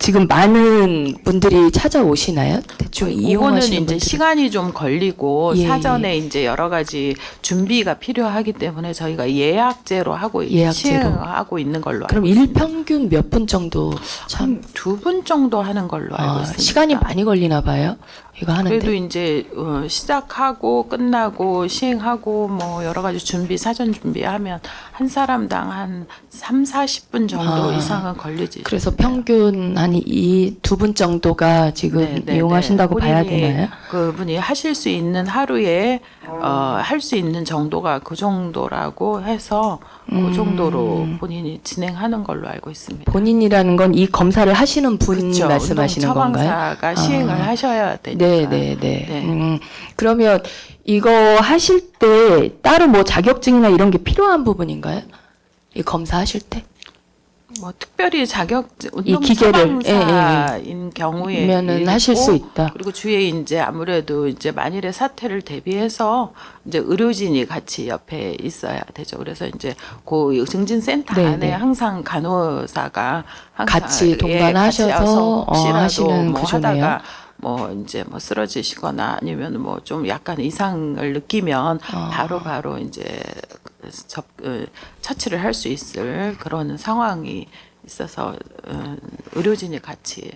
Speaker 1: 지금 많은 분들이 찾아오시나요? 대충
Speaker 3: 이거는
Speaker 1: 이용하시는
Speaker 3: 이제
Speaker 1: 분들이.
Speaker 3: 시간이 좀 걸리고
Speaker 1: 예,
Speaker 3: 사전에 이제 여러 가지 준비가 필요하기 때문에 저희가 예약제로 하고
Speaker 1: 예약제로.
Speaker 3: 시행하고 있는 걸로
Speaker 1: 그럼
Speaker 3: 알고 있습니다.
Speaker 1: 일평균 몇 분 정도 참
Speaker 3: 두 분 정도 하는 걸로 알고 있습니다.
Speaker 1: 시간이 많이 걸리나 봐요. 이거 하는데.
Speaker 3: 그래도 이제 시작하고 끝나고 시행하고 뭐 여러 가지 준비 사전 준비하면 한 사람당 한 3, 40분 정도 이상은 걸리지.
Speaker 1: 그래서 평균 한 이 두 분 정도가 지금 이용하신다고 봐야
Speaker 3: 본인이
Speaker 1: 되나요?
Speaker 3: 그분이 하실 수 있는 하루에 할 수 있는 정도가 그 정도라고 해서 그 정도로 본인이 진행하는 걸로 알고 있습니다.
Speaker 1: 본인이라는 건 이 검사를 하시는 분
Speaker 3: 그렇죠.
Speaker 1: 말씀하시는
Speaker 3: 운동
Speaker 1: 건가요?
Speaker 3: 처방사가 시행을 하셔야 되니까.
Speaker 1: 네.
Speaker 3: 네.
Speaker 1: 그러면 이거 하실 때 따로 뭐 자격증이나 이런 게 필요한 부분인가요? 이 검사하실 때?
Speaker 3: 뭐 특별히
Speaker 1: 이
Speaker 3: 운동
Speaker 1: 기계를,
Speaker 3: 처방사인 경우에
Speaker 1: 면은 하실 수 있다.
Speaker 3: 그리고 주위에 이제 아무래도 이제 만일의 사태를 대비해서 이제 의료진이 같이 옆에 있어야 되죠. 그래서 이제 그 증진센터
Speaker 1: 네,
Speaker 3: 안에
Speaker 1: 네.
Speaker 3: 항상 간호사가 항상
Speaker 1: 같이 동반하셔서
Speaker 3: 같이 와서 혹시라도
Speaker 1: 하시는
Speaker 3: 뭐
Speaker 1: 구조네요.
Speaker 3: 하다가 뭐 이제 뭐 쓰러지시거나 아니면 뭐 좀 약간 이상을 느끼면 바로 이제 처치를 할 수 있을 그런 상황이 있어서 의료진이 같이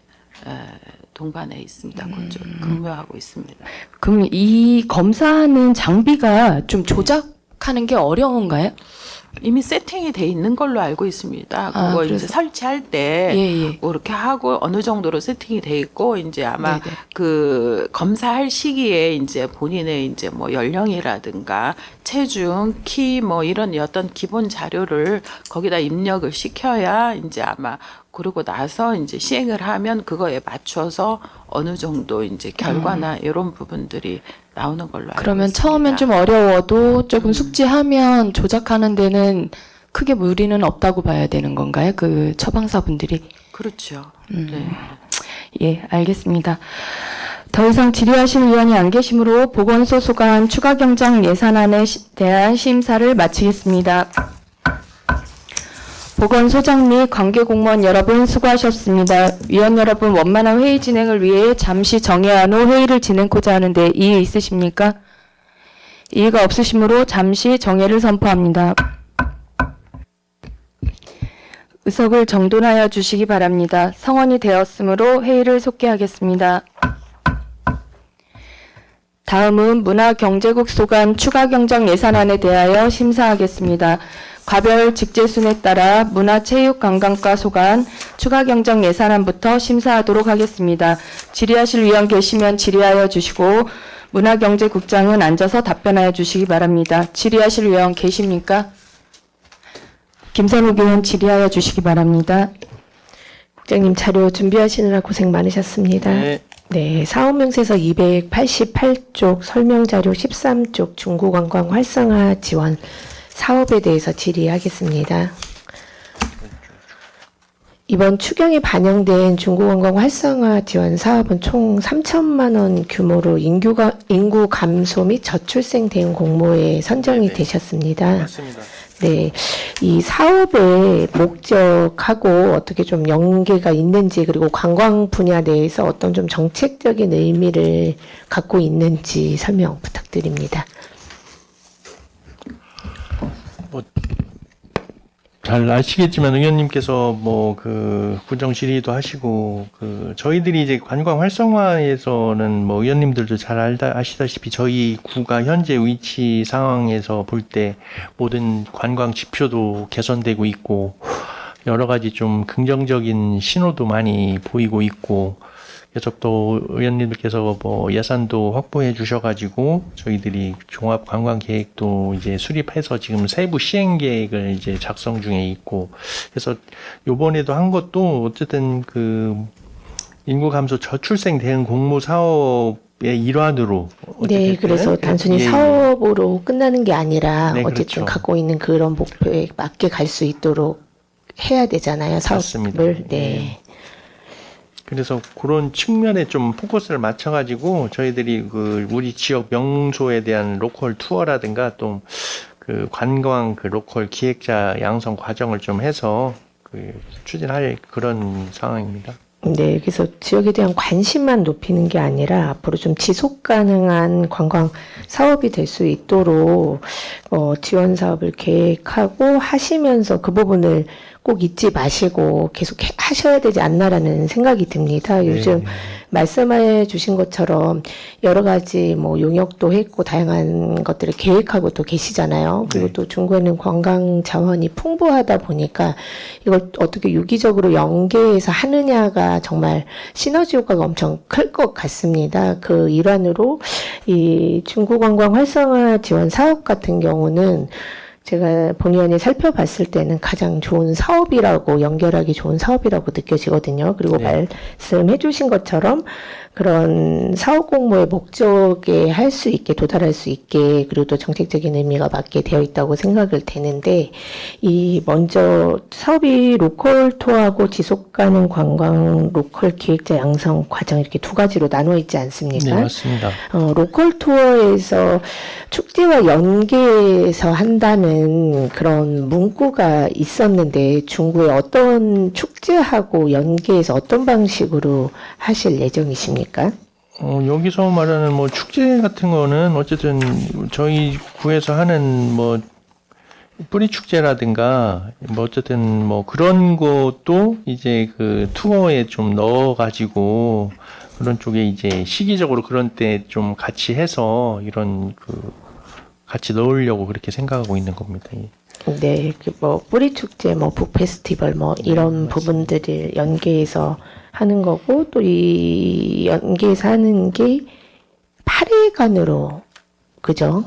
Speaker 3: 동반해 있습니다. 근무하고 있습니다.
Speaker 1: 그럼 이 검사하는 장비가 좀 조작하는 게 어려운가요?
Speaker 3: 이미 세팅이 돼 있는 걸로 알고 있습니다. 그거
Speaker 1: 그래서-
Speaker 3: 이제 설치할 때
Speaker 1: 예.
Speaker 3: 뭐 이렇게 하고 어느 정도로 세팅이 돼 있고 이제 아마
Speaker 1: 네네.
Speaker 3: 그 검사할 시기에 이제 본인의 이제 뭐 연령이라든가 체중, 키 뭐 이런 어떤 기본 자료를 거기다 입력을 시켜야 이제 아마 그러고 나서 이제 시행을 하면 그거에 맞춰서 어느 정도 이제 결과나 이런 부분들이 나오는 걸로 알고
Speaker 1: 그러면
Speaker 3: 있습니다.
Speaker 1: 처음엔 좀 어려워도 조금 숙지하면 조작하는 데는 크게 무리는 없다고 봐야 되는 건가요? 그 처방사분들이?
Speaker 3: 그렇죠. 네.
Speaker 1: 예, 알겠습니다. 더 이상 질의하실 의원이 안 계시므로 보건소 소관 추가 경정 예산안에 대한 심사를 마치겠습니다. 보건소장 및 관계공무원 여러분 수고하셨습니다. 위원 여러분 원만한 회의 진행을 위해 잠시 정회한 후 회의를 진행코자 하는데 이의 있으십니까? 이의가 없으시므로 잠시 정회를 선포합니다. 의석을 정돈하여 주시기 바랍니다. 성원이 되었으므로 회의를 속개하겠습니다. 다음은 문화경제국 소관 추가 경정 예산안에 대하여 심사하겠습니다. 과별 직제순에 따라 문화체육관광과 소관 추가 경정 예산안부터 심사하도록 하겠습니다. 질의하실 위원 계시면 질의하여 주시고 문화경제국장은 앉아서 답변하여 주시기 바랍니다. 질의하실 위원 계십니까? 김선욱 의원 질의하여 주시기 바랍니다.
Speaker 6: 국장님 자료 준비하시느라 고생 많으셨습니다. 네, 사업명세서 288쪽 설명자료 13쪽 중구관광 활성화 지원 사업에 대해서 질의하겠습니다. 이번 추경에 반영된 중구관광 활성화 지원 사업은 총 3천만 원 규모로 인구 감소 및 저출생 대응 공모에 선정이 되셨습니다.
Speaker 7: 맞습니다.
Speaker 6: 네, 이 사업의 목적하고 어떻게 좀 연계가 있는지, 그리고 관광 분야 내에서 어떤 좀 정책적인 의미를 갖고 있는지 설명 부탁드립니다.
Speaker 7: 잘 아시겠지만 의원님께서 뭐 그 부정 질의도 하시고 그 저희들이 이제 관광 활성화에서는 뭐 의원님들도 잘 아시다시피 저희 구가 현재 위치 상황에서 볼 때 모든 관광 지표도 개선되고 있고 여러 가지 좀 긍정적인 신호도 많이 보이고 있고 그래서 또 의원님들께서 뭐 예산도 확보해 주셔가지고 저희들이 종합 관광 계획도 이제 수립해서 지금 세부 시행 계획을 이제 작성 중에 있고 그래서 요번에도 한 것도 어쨌든 그 인구 감소 저출생 대응 공모 사업의 일환으로
Speaker 6: 네, 그래서 단순히
Speaker 7: 예, 예.
Speaker 6: 사업으로 끝나는 게 아니라
Speaker 7: 네,
Speaker 6: 어쨌든
Speaker 7: 그렇죠.
Speaker 6: 갖고 있는 그런 목표에 맞게 갈 수 있도록 해야 되잖아요,
Speaker 7: 맞습니다.
Speaker 6: 사업을. 네.
Speaker 7: 그래서 그런 측면에 좀 포커스를 맞춰가지고 저희들이 그 우리 지역 명소에 대한 로컬 투어라든가 또 그 관광 그 로컬 기획자 양성 과정을 좀 해서 그 추진할 그런 상황입니다.
Speaker 6: 네, 그래서 지역에 대한 관심만 높이는 게 아니라 앞으로 좀 지속 가능한 관광 사업이 될 수 있도록 지원 사업을 계획하고 하시면서 그 부분을 꼭 잊지 마시고 계속 하셔야 되지 않나라는 생각이 듭니다. 요즘 말씀해 주신 것처럼 여러 가지 뭐 용역도 했고 다양한 것들을 계획하고 또 계시잖아요. 그리고
Speaker 7: 네.
Speaker 6: 또 중구에는 관광 자원이 풍부하다 보니까 이걸 어떻게 유기적으로 연계해서 하느냐가 정말 시너지 효과가 엄청 클 것 같습니다. 그 일환으로 이 중구 관광 활성화 지원 사업 같은 경우는 제가 본의아니 살펴봤을 때는 가장 좋은 사업이라고, 연결하기 좋은 사업이라고 느껴지거든요. 그리고
Speaker 7: 네.
Speaker 6: 말씀해 주신 것처럼 그런 사업 공모의 목적에 할 수 있게, 도달할 수 있게, 그리고 또 정책적인 의미가 맞게 되어 있다고 생각을 되는데, 이 먼저 사업이 로컬 투어하고 지속 가능 관광 로컬 기획자 양성 과정 이렇게 두 가지로 나눠 있지 않습니까?
Speaker 7: 네, 맞습니다.
Speaker 6: 로컬 투어에서 축제와 연계해서 한다는 그런 문구가 있었는데 중구에 어떤 축제하고 연계해서 어떤 방식으로 하실 예정이십니까?
Speaker 7: 여기서 말하는 뭐 축제 같은 거는 어쨌든 저희 구에서 하는 뭐 뿌리 축제라든가 뭐 어쨌든 뭐 그런 것도 이제 그 투어에 좀 넣어가지고 그런 쪽에 이제 시기적으로 그런 때 좀 같이 해서 이런 그 같이 넣으려고 그렇게 생각하고 있는 겁니다. 예.
Speaker 6: 네, 그 뭐 뿌리 축제, 뭐 북 페스티벌, 뭐 이런 부분들을 연계해서 하는 거고 또 이 연계해서 하는 게 8회간으로 그죠?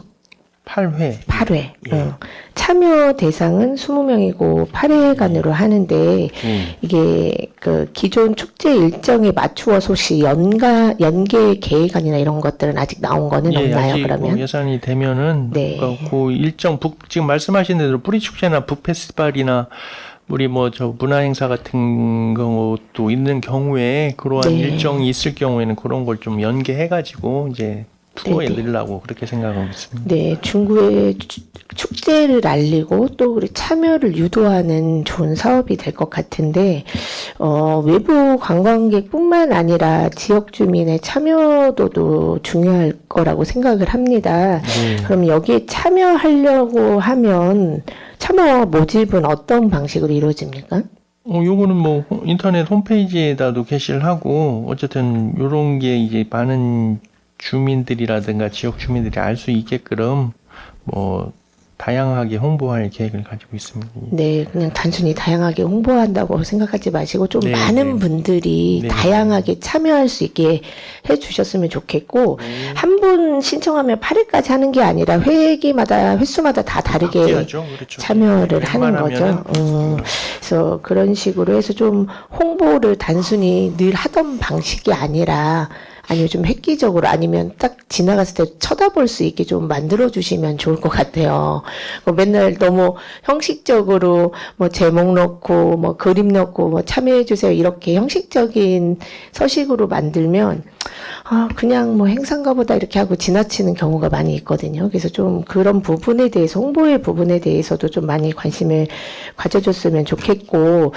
Speaker 7: 8회.
Speaker 6: 8회.
Speaker 7: 예.
Speaker 6: 참여 대상은 20명이고 8회간으로 하는데 이게 그 기존 축제 일정에 맞추어서 혹시 연계 계획안이나 이런 것들은 아직 나온 거는 없나요?
Speaker 7: 아직
Speaker 6: 그러면?
Speaker 7: 뭐 예산이 되면은
Speaker 6: 네.
Speaker 7: 그 일정 지금 말씀하신 대로 뿌리 축제나 북 페스티벌이나 우리 뭐 저 문화 행사 같은 경우도 있는 경우에 그러한
Speaker 6: 네.
Speaker 7: 일정이 있을 경우에는 그런 걸 좀 연계해 가지고 이제 투어에
Speaker 6: 네, 네.
Speaker 7: 넣으려고 그렇게 생각하고 있습니다.
Speaker 6: 네, 중구의 축제를 알리고 또 우리 참여를 유도하는 좋은 사업이 될 것 같은데, 외부 관광객뿐만 아니라 지역 주민의 참여도도 중요할 거라고 생각을 합니다.
Speaker 7: 네.
Speaker 6: 그럼 여기에 참여하려고 하면 참여 모집은 어떤 방식으로 이루어집니까?
Speaker 7: 요거는 뭐 인터넷 홈페이지에다도 게시를 하고 어쨌든 요런 게 이제 많은 주민들이라든가 지역 주민들이 알 수 있게끔 뭐 다양하게 홍보할 계획을 가지고 있습니다.
Speaker 6: 네, 그냥 단순히 다양하게 홍보한다고 생각하지 마시고 좀
Speaker 7: 네,
Speaker 6: 많은
Speaker 7: 네.
Speaker 6: 분들이
Speaker 7: 네.
Speaker 6: 다양하게 참여할 수 있게 해주셨으면 좋겠고 한 분 신청하면 8회까지 하는 게 아니라 횟수마다 다 다르게
Speaker 7: 바뀌어야죠. 그렇죠.
Speaker 6: 참여를 하는
Speaker 7: 웬만하면은
Speaker 6: 거죠. 그래서 그런 식으로 해서 좀 홍보를 단순히 늘 하던 방식이 아니라 아니면 좀 획기적으로 아니면 딱 지나갔을 때 쳐다볼 수 있게 좀 만들어 주시면 좋을 것 같아요. 맨날 너무 형식적으로 뭐 제목 넣고 뭐 그림 넣고 뭐 참여해 주세요 이렇게 형식적인 서식으로 만들면 그냥 뭐 행사인가 보다 이렇게 하고 지나치는 경우가 많이 있거든요. 그래서 좀 그런 부분에 대해서, 홍보의 부분에 대해서도 좀 많이 관심을 가져줬으면 좋겠고,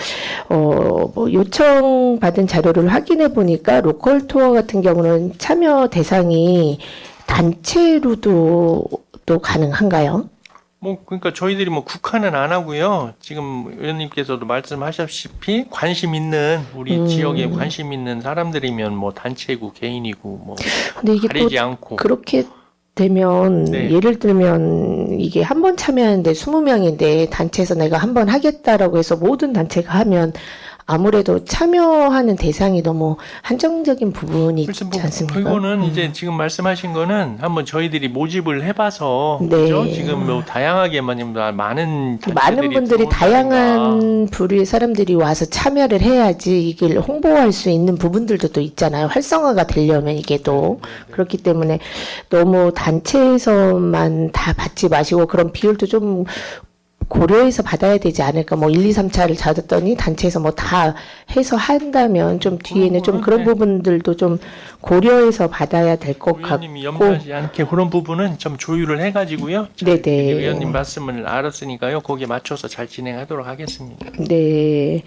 Speaker 6: 뭐 요청받은 자료를 확인해 보니까 로컬 투어 같은 경우는 참여 대상이 단체로도 또 가능한가요?
Speaker 7: 뭐 그러니까 저희들이 뭐 국한은 안 하고요. 지금 의원님께서도 말씀하셨다시피 관심 있는 우리 지역에 관심 있는 사람들이면 뭐 단체고 개인이고 뭐
Speaker 6: 근데 이게
Speaker 7: 가리지
Speaker 6: 또
Speaker 7: 않고
Speaker 6: 그렇게 되면
Speaker 7: 네.
Speaker 6: 예를 들면 이게 한 번 참여하는데 20명인데 단체에서 내가 한 번 하겠다라고 해서 모든 단체가 하면 아무래도 참여하는 대상이 너무 한정적인 부분이 있지
Speaker 7: 그래서 뭐
Speaker 6: 않습니까?
Speaker 7: 그거는 이제 지금 말씀하신 거는 한번 저희들이 모집을 해봐서
Speaker 6: 네.
Speaker 7: 그죠? 지금 뭐 다양하게 많은
Speaker 6: 많은
Speaker 7: 단체들이
Speaker 6: 분들이
Speaker 7: 들어온다든가.
Speaker 6: 다양한 부류의 사람들이 와서 참여를 해야지 이게 홍보할 수 있는 부분들도 또 있잖아요. 활성화가 되려면 이게 또 그렇기 때문에 너무 단체에서만 다 받지 마시고 그런 비율도 좀 고려해서 받아야 되지 않을까. 뭐 1, 2, 3차를 잡았더니 단체에서 뭐 다 해서 한다면 좀 뒤에는 좀 그런
Speaker 7: 네.
Speaker 6: 부분들도 좀 고려해서 받아야 될 것
Speaker 7: 의원님이
Speaker 6: 같고.
Speaker 7: 염려하지 않게 그런 부분은 좀 조율을 해가지고요.
Speaker 6: 네네.
Speaker 7: 의원님 말씀을 알았으니까요. 거기에 맞춰서 잘 진행하도록 하겠습니다.
Speaker 6: 네.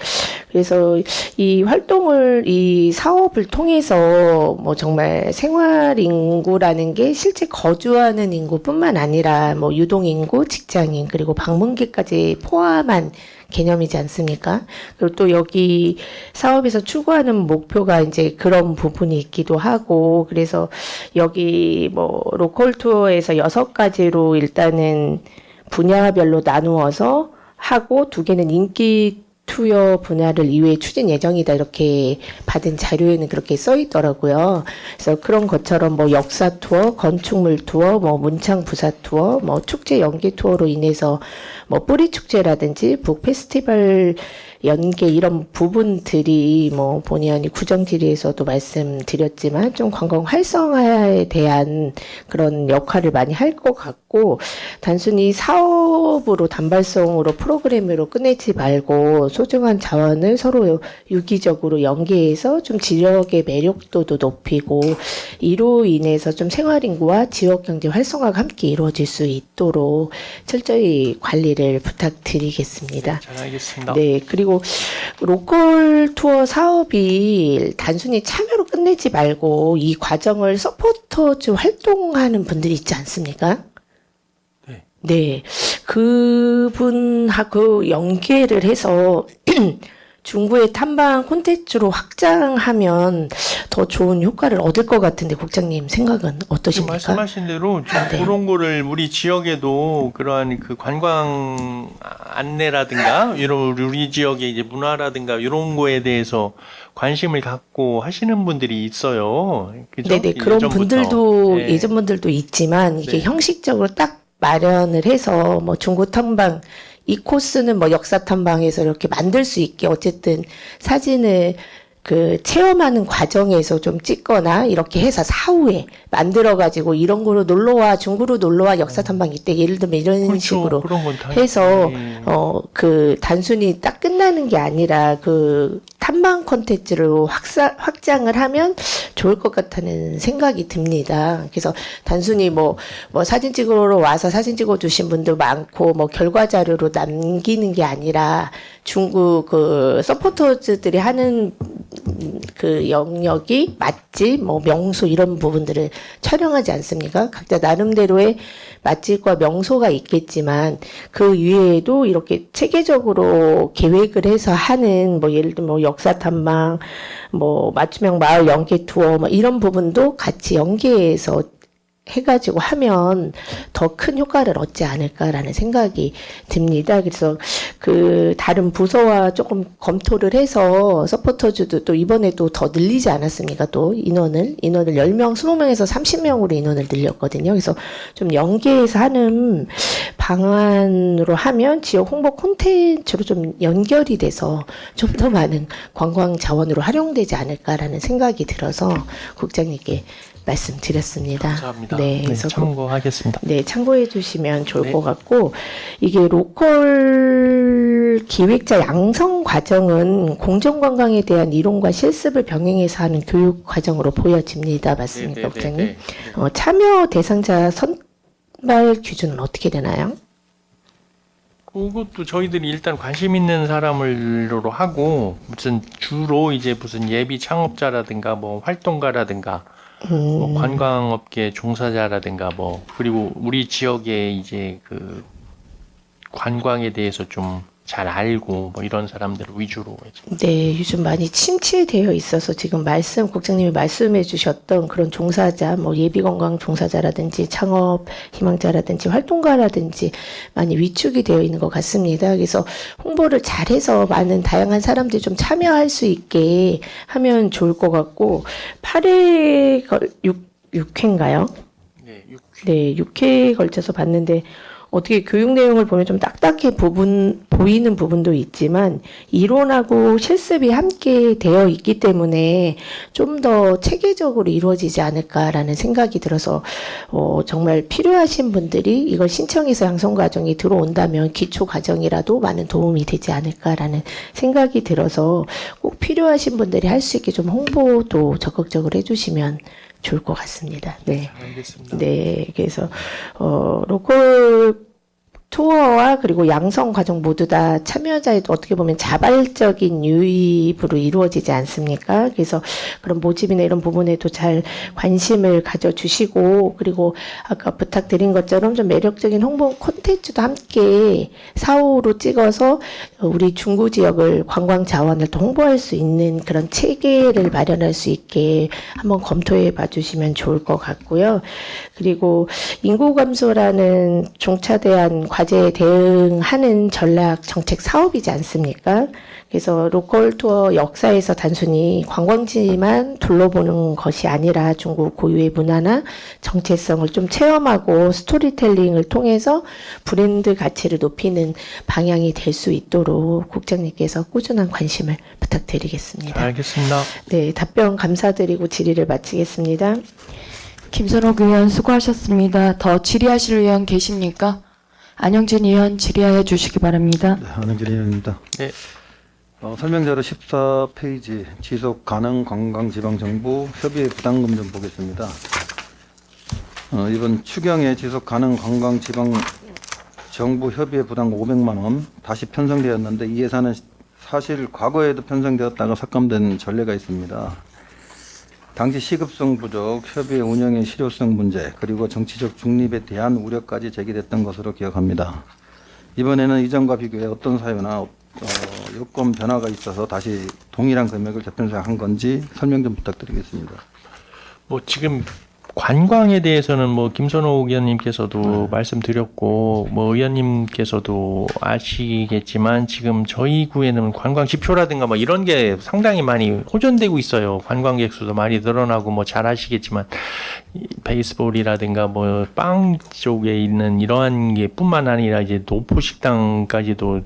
Speaker 6: 그래서 이 활동을, 이 사업을 통해서 뭐 정말 생활 인구라는 게 실제 거주하는 인구뿐만 아니라 뭐 유동인구, 직장인, 그리고 방문객까지 포함한 개념이지 않습니까? 그리고 또 여기 사업에서 추구하는 목표가 이제 그런 부분이 있기도 하고, 그래서 여기 뭐 로컬 투어에서 6가지로 일단은 분야별로 나누어서 하고 2개는 인기 투어 분야를 이외에 추진 예정이다 이렇게 받은 자료에는 그렇게 써 있더라고요. 그래서 그런 것처럼 뭐 역사 투어, 건축물 투어, 뭐 문창 부사 투어, 뭐 축제 연계 투어로 인해서 뭐 뿌리 축제라든지 북 페스티벌 연계 이런 부분들이 뭐 본의 아니 구정 질의에서도 말씀드렸지만 좀 관광 활성화에 대한 그런 역할을 많이 할 것 같고, 단순히 사업으로 단발성으로 프로그램으로 끝내지 말고 소중한 자원을 서로 유기적으로 연계해서 좀 지역의 매력도도 높이고 이로 인해서 좀 생활인구와 지역경제 활성화가 함께 이루어질 수 있도록 철저히 관리를 부탁드리겠습니다.
Speaker 7: 잘 알겠습니다.
Speaker 6: 네, 그리고 로컬 투어 사업이 단순히 참여로 끝내지 말고 이 과정을 서포터즈 활동하는 분들이 있지 않습니까?
Speaker 7: 네.
Speaker 6: 네, 그분하고 연계를 해서 중구의 탐방 콘텐츠로 확장하면 더 좋은 효과를 얻을 것 같은데 국장님 생각은
Speaker 7: 지금
Speaker 6: 어떠십니까?
Speaker 7: 말씀하신 대로 좀
Speaker 6: 네.
Speaker 7: 그런 거를 우리 지역에도 그러한 그 관광 안내라든가 이런 우리 지역의 이제 문화라든가 이런 거에 대해서 관심을 갖고 하시는 분들이 있어요. 그죠?
Speaker 6: 네네, 그런
Speaker 7: 예전부터.
Speaker 6: 분들도
Speaker 7: 네.
Speaker 6: 예전 분들도 있지만 이게
Speaker 7: 네.
Speaker 6: 형식적으로 딱 마련을 해서 뭐 중고 탐방 이 코스는 뭐 역사 탐방에서 이렇게 만들 수 있게 어쨌든 사진을 그 체험하는 과정에서 좀 찍거나 이렇게 해서 사후에 만들어가지고 이런 거로 놀러와 중구로 놀러와 역사 탐방 이때 예를 들면 이런
Speaker 7: 그렇죠.
Speaker 6: 식으로
Speaker 7: 그런 건 다
Speaker 6: 해서
Speaker 7: 네.
Speaker 6: 그 단순히 딱 끝나는 게 아니라 그 탐방 콘텐츠로 확장을 하면 좋을 것 같다는 생각이 듭니다. 그래서 단순히 뭐 사진 찍으러 와서 사진 찍어 주신 분도 많고 뭐 결과 자료로 남기는 게 아니라 중국 그 서포터즈들이 하는 그 영역이 맛집, 뭐 명소 이런 부분들을 촬영하지 않습니까? 각자 나름대로의 맛집과 명소가 있겠지만 그 위에도 이렇게 체계적으로 계획을 해서 하는 뭐 예를 들면 뭐 역사 탐방, 뭐 맞춤형 마을 연계 투어 뭐 이런 부분도 같이 연계해서 해가지고 하면 더 큰 효과를 얻지 않을까라는 생각이 듭니다. 그래서 그 다른 부서와 조금 검토를 해서 서포터즈도 또 이번에도 더 늘리지 않았습니까? 또 인원을 10명, 20명에서 30명으로 인원을 늘렸거든요. 그래서 좀 연계해서 하는 방안으로 하면 지역 홍보 콘텐츠로 좀 연결이 돼서 좀 더 많은 관광 자원으로 활용되지 않을까라는 생각이 들어서 국장님께 말씀드렸습니다.
Speaker 7: 감사합니다.
Speaker 6: 네,
Speaker 7: 네,
Speaker 6: 그래서
Speaker 7: 참고하겠습니다.
Speaker 6: 네, 참고해 주시면 좋을
Speaker 7: 네.
Speaker 6: 것 같고, 이게 로컬 기획자 양성 과정은 공정관광에 대한 이론과 실습을 병행해서 하는 교육 과정으로 보여집니다. 맞습니까, 국장님? 참여 대상자 선발 기준은 어떻게 되나요?
Speaker 7: 그것도 저희들이 일단 관심 있는 사람으로 하고 무슨 주로 이제 무슨 예비 창업자라든가 뭐 활동가라든가 뭐 관광업계 종사자라든가 뭐 그리고 우리 지역에 이제 그 관광에 대해서 좀 잘 알고 뭐 이런 사람들을 위주로 해서.
Speaker 6: 네, 요즘 많이 침체되어 있어서 지금 국장님이 말씀해 주셨던 그런 종사자, 뭐 예비관광 종사자라든지 창업 희망자라든지 활동가라든지 많이 위축이 되어 있는 것 같습니다. 그래서 홍보를 잘해서 많은 다양한 사람들이 좀 참여할 수 있게 하면 좋을 것 같고 8회 6회인가요?
Speaker 7: 네,
Speaker 6: 네, 6회에 걸쳐서 봤는데 어떻게 교육 내용을 보면 좀 딱딱해 보이는 부분도 있지만 이론하고 실습이 함께 되어 있기 때문에 좀 더 체계적으로 이루어지지 않을까라는 생각이 들어서 정말 필요하신 분들이 이걸 신청해서 양성 과정이 들어온다면 기초 과정이라도 많은 도움이 되지 않을까라는 생각이 들어서 꼭 필요하신 분들이 할 수 있게 좀 홍보도 적극적으로 해주시면 좋을 것 같습니다. 네.
Speaker 7: 알겠습니다.
Speaker 6: 네, 그래서 로컬 투어와 그리고 양성 과정 모두 다 참여자의 어떻게 보면 자발적인 유입으로 이루어지지 않습니까? 그래서 그런 모집이나 이런 부분에도 잘 관심을 가져주시고 그리고 아까 부탁드린 것처럼 좀 매력적인 홍보 콘텐츠도 함께 사후로 찍어서 우리 중구 지역을 관광 자원을 더 홍보할 수 있는 그런 체계를 마련할 수 있게 한번 검토해 봐주시면 좋을 것 같고요. 그리고 인구 감소라는 종차대한 과제에 대응하는 전략 정책 사업이지 않습니까? 그래서 로컬 투어 역사에서 단순히 관광지만 둘러보는 것이 아니라 중국 고유의 문화나 정체성을 좀 체험하고 스토리텔링을 통해서 브랜드 가치를 높이는 방향이 될 수 있도록 국장님께서 꾸준한 관심을 부탁드리겠습니다.
Speaker 7: 알겠습니다.
Speaker 6: 네, 답변 감사드리고 질의를 마치겠습니다.
Speaker 1: 김선옥 의원 수고하셨습니다. 더 질의하실 의원 계십니까? 안영진 의원 질의해 주시기 바랍니다.
Speaker 8: 네, 안영진 의원입니다.
Speaker 7: 네.
Speaker 8: 설명자료 14페이지 지속 가능 관광 지방 정부 협의회 부담금 좀 보겠습니다. 이번 추경에 지속 가능 관광 지방 정부 협의회 부담금 500만 원 다시 편성되었는데 이 예산은 사실 과거에도 편성되었다가 삭감된 전례가 있습니다. 당시 시급성 부족, 협의회 운영의 실효성 문제, 그리고 정치적 중립에 대한 우려까지 제기됐던 것으로 기억합니다. 이번에는 이전과 비교해 어떤 사유나 여건 변화가 있어서 다시 동일한 금액을 재편성한 건지 설명 좀 부탁드리겠습니다.
Speaker 7: 뭐 지금 관광에 대해서는 뭐 김선호 의원님께서도 말씀드렸고 뭐 의원님께서도 아시겠지만 지금 저희 구에는 관광 지표라든가 뭐 이런 게 상당히 많이 호전되고 있어요. 관광객 수도 많이 늘어나고 뭐 잘 아시겠지만 베이스볼이라든가 뭐 빵 쪽에 있는 이러한 게 뿐만 아니라 이제 노포식당까지도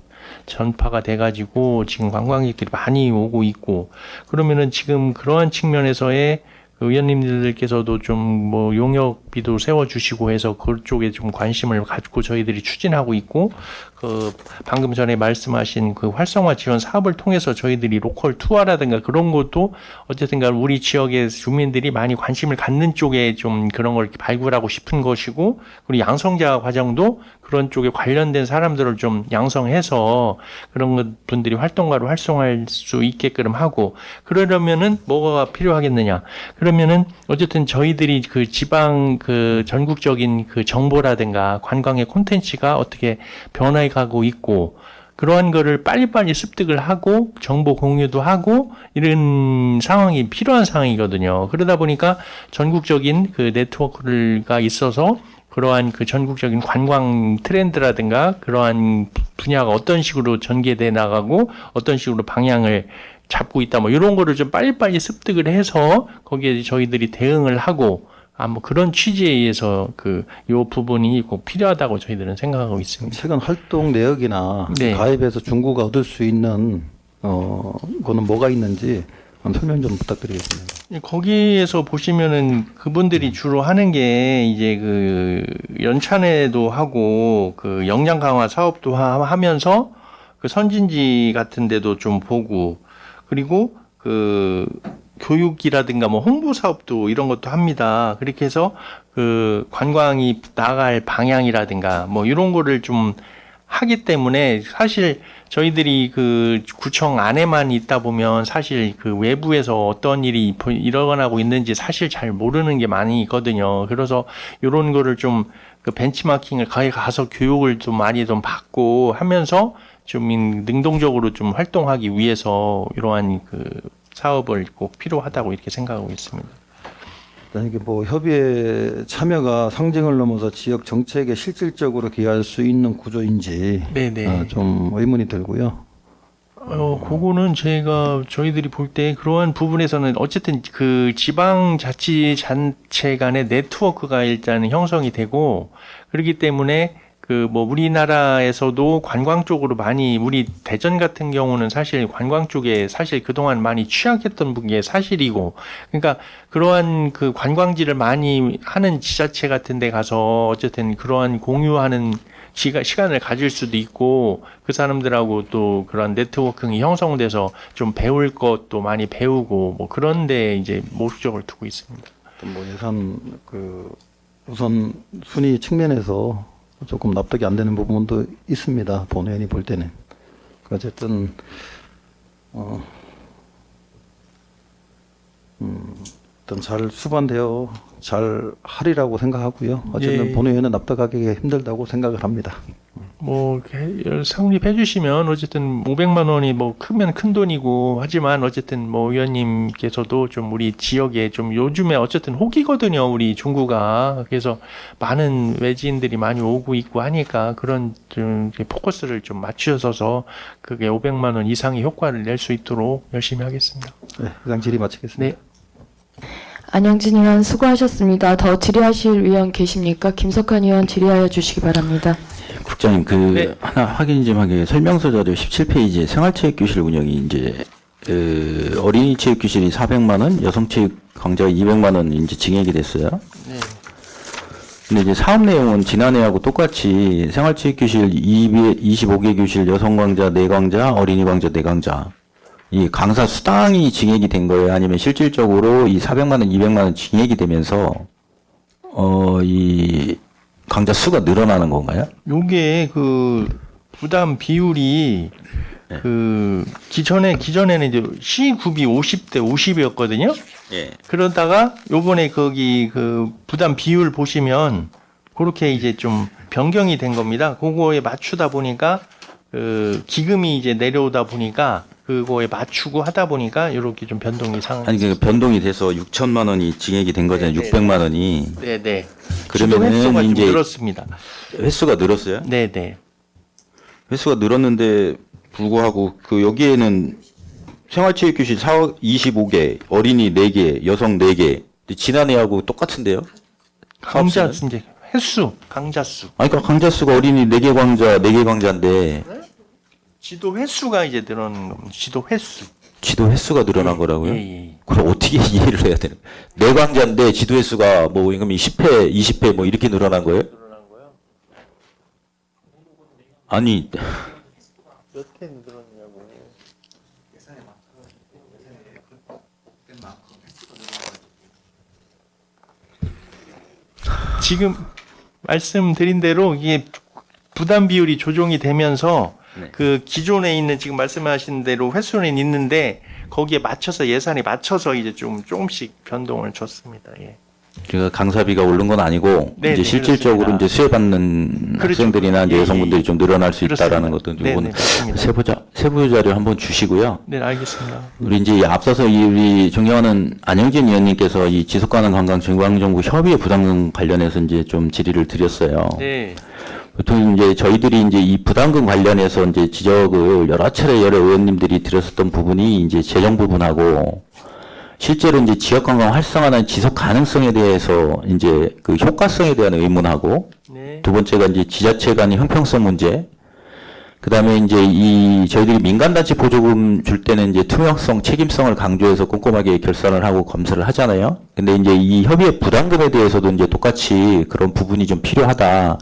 Speaker 7: 전파가 돼가지고 지금 관광객들이 많이 오고 있고 그러면은 지금 그러한 측면에서의 의원님들께서도 좀 뭐 용역비도 세워주시고 해서 그쪽에 좀 관심을 갖고 저희들이 추진하고 있고 그 방금 전에 말씀하신 그 활성화 지원 사업을 통해서 저희들이 로컬 투어라든가 그런 것도 어쨌든가 우리 지역의 주민들이 많이 관심을 갖는 쪽에 좀 그런 걸 발굴하고 싶은 것이고 그리고 양성자 과정도 그런 쪽에 관련된 사람들을 좀 양성해서 그런 분들이 활동가로 활성화할 수 있게끔 하고 그러려면은 뭐가 필요하겠느냐 그러면은 어쨌든 저희들이 그 지방 그 전국적인 그 정보라든가 관광의 콘텐츠가 어떻게 변화해 가고 있고 그러한 거를 빨리빨리 습득을 하고 정보 공유도 하고 이런 상황이 필요한 상황이거든요. 그러다 보니까 전국적인 그 네트워크가 있어서 그러한 그 전국적인 관광 트렌드라든가 그러한 분야가 어떤 식으로 전개돼 나가고 어떤 식으로 방향을 잡고 있다 뭐 이런 거를 좀 빨리빨리 습득을 해서 거기에 저희들이 대응을 하고 뭐 그런 취지에 의해서 요 부분이 꼭 필요하다고 저희들은 생각하고 있습니다.
Speaker 8: 최근 활동 내역이나
Speaker 7: 네.
Speaker 8: 가입해서 중구가 얻을 수 있는 거는 뭐가 있는지 설명 좀 부탁드리겠습니다.
Speaker 7: 거기에서 보시면은 그분들이 주로 하는 게 이제 그 연찬회도 하고 그 역량 강화 사업도 하면서 그 선진지 같은 데도 좀 보고, 그리고 그 교육이라든가 뭐 홍보 사업도 이런 것도 합니다. 그렇게 해서 그 관광이 나갈 방향이라든가 뭐 이런 거를 좀 하기 때문에 사실 저희들이 그 구청 안에만 있다 보면 사실 그 외부에서 어떤 일이 일어나고 있는지 사실 잘 모르는 게 많이 있거든요. 그래서 이런 거를 좀 그 벤치마킹을 거기 가서 교육을 좀 많이 좀 받고 하면서 좀 능동적으로 좀 활동하기 위해서 이러한 그 사업을 꼭 필요하다고 이렇게 생각하고 있습니다.
Speaker 8: 이게 뭐 협의회 참여가 상징을 넘어서 지역 정책에 실질적으로 기여할 수 있는 구조인지
Speaker 7: 네네.
Speaker 8: 좀 의문이 들고요.
Speaker 7: 그거는 저희들이 볼 때 그러한 부분에서는 어쨌든 그 지방자치단체 간의 네트워크가 일단 형성이 되고 그렇기 때문에 그 뭐 우리나라에서도 관광 쪽으로 많이 우리 대전 같은 경우는 사실 관광 쪽에 사실 그동안 많이 취약했던 게 사실이고 그러니까 그러한 그 관광지를 많이 하는 지자체 같은 데 가서 어쨌든 그러한 공유하는 시간을 가질 수도 있고 그 사람들하고 또 그런 네트워킹이 형성돼서 좀 배울 것도 많이 배우고 뭐 그런데 이제 목적을 두고 있습니다.
Speaker 8: 뭐 예산 그 우선 순위 측면에서 조금 납득이 안 되는 부분도 있습니다. 본회의원이 볼 때는. 어쨌든 일단 잘 수반되어 잘 하리라고 생각하고요. 어쨌든
Speaker 7: 예.
Speaker 8: 본회의원은 납득하기 힘들다고 생각을 합니다.
Speaker 7: 뭐 성립해 주시면 어쨌든 500만 원이 뭐 크면 큰 돈이고 하지만 어쨌든 뭐 의원님께서도 좀 우리 지역에 좀 요즘에 어쨌든 호기거든요. 우리 중구가. 그래서 많은 외지인들이 많이 오고 있고 하니까 그런 좀 포커스를 좀 맞추셔서 그게 500만 원 이상의 효과를 낼 수 있도록 열심히 하겠습니다.
Speaker 8: 네, 이상 질의 마치겠습니다.
Speaker 7: 네.
Speaker 1: 안영진 의원 수고하셨습니다. 더 질의하실 의원 계십니까? 김석환 의원 질의하여 주시기 바랍니다.
Speaker 2: 국장님,
Speaker 7: 네.
Speaker 2: 하나 확인 좀 하게 설명서 자료 17페이지에 생활체육교실 운영이 이제, 어린이 체육교실이 400만 원, 여성체육 강좌가 200만 원 이제 증액이 됐어요.
Speaker 7: 네.
Speaker 2: 근데 이제 사업 내용은 지난해하고 똑같이 생활체육교실 25개 교실, 여성강좌 4강좌, 어린이강좌 4강좌. 이 강사 수당이 증액이 된 거예요? 아니면 실질적으로 이 400만 원, 200만 원 증액이 되면서, 이 강좌 수가 늘어나는 건가요?
Speaker 7: 요게 그 부담 비율이 그 기존에는 이제 C급이 50대 50이었거든요.
Speaker 2: 예.
Speaker 7: 그러다가 요번에 거기 그 부담 비율 보시면 그렇게 이제 좀 변경이 된 겁니다. 그거에 맞추다 보니까 그 기금이 이제 내려오다 보니까 그거에 맞추고 하다 보니까 이렇게 좀 변동이
Speaker 2: 아니, 그 변동이 돼서 6천만 원이 증액이 된 거잖아요.
Speaker 7: 네,
Speaker 2: 600만 원이.
Speaker 7: 네네.
Speaker 2: 그러면은
Speaker 7: 횟수가 좀
Speaker 2: 이제
Speaker 7: 늘었습니다.
Speaker 2: 횟수가 늘었어요?
Speaker 7: 네네.
Speaker 2: 횟수가 늘었는데 불구하고 그 여기에는 생활체육교실 25개, 어린이 4개, 여성 4개. 지난해하고 똑같은데요?
Speaker 7: 강좌
Speaker 2: 사업수는?
Speaker 7: 이제 횟수, 강좌 수.
Speaker 2: 아니, 그러니까 강좌 수가 어린이 4개 강좌, 4개 강좌인데
Speaker 7: 지도 횟수가 이제 늘어나는 겁니다. 지도 횟수.
Speaker 2: 지도 횟수가 늘어난 거라고요?
Speaker 7: 예.
Speaker 2: 그럼 어떻게 이해를 해야 되는 거예요? 4강좌인데 지도 횟수가 뭐 그럼 10회, 20회 뭐 이렇게 늘어난 거예요? 아니,
Speaker 7: 몇회 늘었냐고. 지금 말씀드린 대로 이게 부담 비율이 조정이 되면서
Speaker 2: 네.
Speaker 7: 그 기존에 있는 지금 말씀하신 대로 횟수는 있는데 거기에 맞춰서 예산에 맞춰서 이제 조금씩 변동을 줬습니다. 예.
Speaker 2: 그러니까 강사비가 오른 건 아니고
Speaker 7: 네,
Speaker 2: 이제
Speaker 7: 네,
Speaker 2: 실질적으로
Speaker 7: 그렇습니다.
Speaker 2: 이제 수혜받는
Speaker 7: 그렇죠.
Speaker 2: 학생들이나 이제
Speaker 7: 예,
Speaker 2: 여성분들이
Speaker 7: 예.
Speaker 2: 좀 늘어날 수 있다라는
Speaker 7: 그렇습니다.
Speaker 2: 것도
Speaker 7: 네,
Speaker 2: 이건
Speaker 7: 네, 맞습니다.
Speaker 2: 세부 자료 한번 주시고요.
Speaker 7: 네, 알겠습니다.
Speaker 2: 우리 이제 앞서서 우리 존경하는 안영진 의원님께서 이 지속가능 관광 중앙정부 협의회 부담금 관련해서 이제 좀 질의를 드렸어요.
Speaker 7: 네.
Speaker 2: 보통 이제 저희들이 이제 이 부담금 관련해서 이제 지적을 여러 차례 여러 의원님들이 드렸었던 부분이 이제 재정 부분하고 실제로 이제 지역 관광 활성화나 지속 가능성에 대해서 이제 그 효과성에 대한 의문하고
Speaker 7: 네.
Speaker 2: 두 번째가 이제 지자체 간의 형평성 문제. 그다음에 이제 이 저희들이 민간단체 보조금 줄 때는 이제 투명성, 책임성을 강조해서 꼼꼼하게 결산을 하고 검사를 하잖아요. 근데 이제 이 협의회 부담금에 대해서도 이제 똑같이 그런 부분이 좀 필요하다.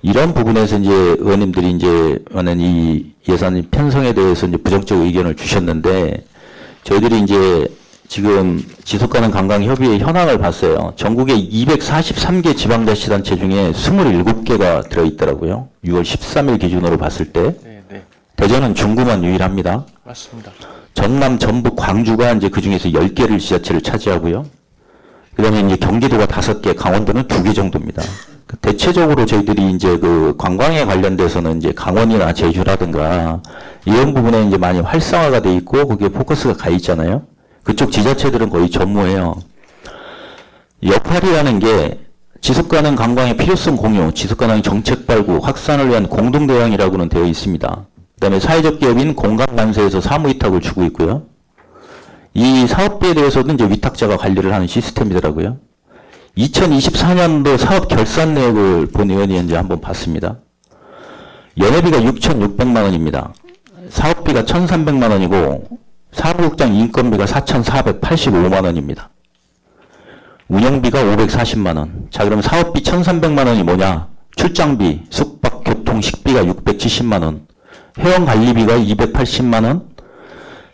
Speaker 2: 이런 부분에서 이제 의원님들이 이제 많은 이 예산 편성에 대해서 이제 부정적 의견을 주셨는데 저희들이 이제 지금 지속가능 관광 협의회 현황을 봤어요. 전국에 243개 지방자치단체 중에 27개가 들어있더라고요. 6월 13일 기준으로 봤을 때
Speaker 7: 네, 네.
Speaker 2: 대전은 중구만 유일합니다.
Speaker 7: 맞습니다.
Speaker 2: 전남, 전북, 광주가 이제 그 중에서 10개를 지자체를 차지하고요. 그 다음에 이제 경기도가 5개, 강원도는 2개 정도입니다. 대체적으로 저희들이 이제 그 관광에 관련돼서는 이제 강원이나 제주라든가 이런 부분에 이제 많이 활성화가 돼 있고 거기에 포커스가 가 있잖아요. 그쪽 지자체들은 거의 전무해요. 역할이라는 게 지속가능 관광의 필요성 공유, 지속가능 정책 발구, 확산을 위한 공동대항이라고는 되어 있습니다. 그다음에 사회적 기업인 공감만세에서 사무위탁을 주고 있고요. 이 사업비에 대해서도 이제 위탁자가 관리를 하는 시스템이더라고요. 2024년도 사업 결산 내역을 본 의원이 이제 한번 봤습니다. 연회비가 6,600만 원입니다. 사업비가 1,300만 원이고 사무국장 인건비가 4,485만 원입니다. 운영비가 540만 원. 자, 그럼 사업비 1,300만 원이 뭐냐? 출장비, 숙박, 교통, 식비가 670만 원. 회원관리비가 280만 원.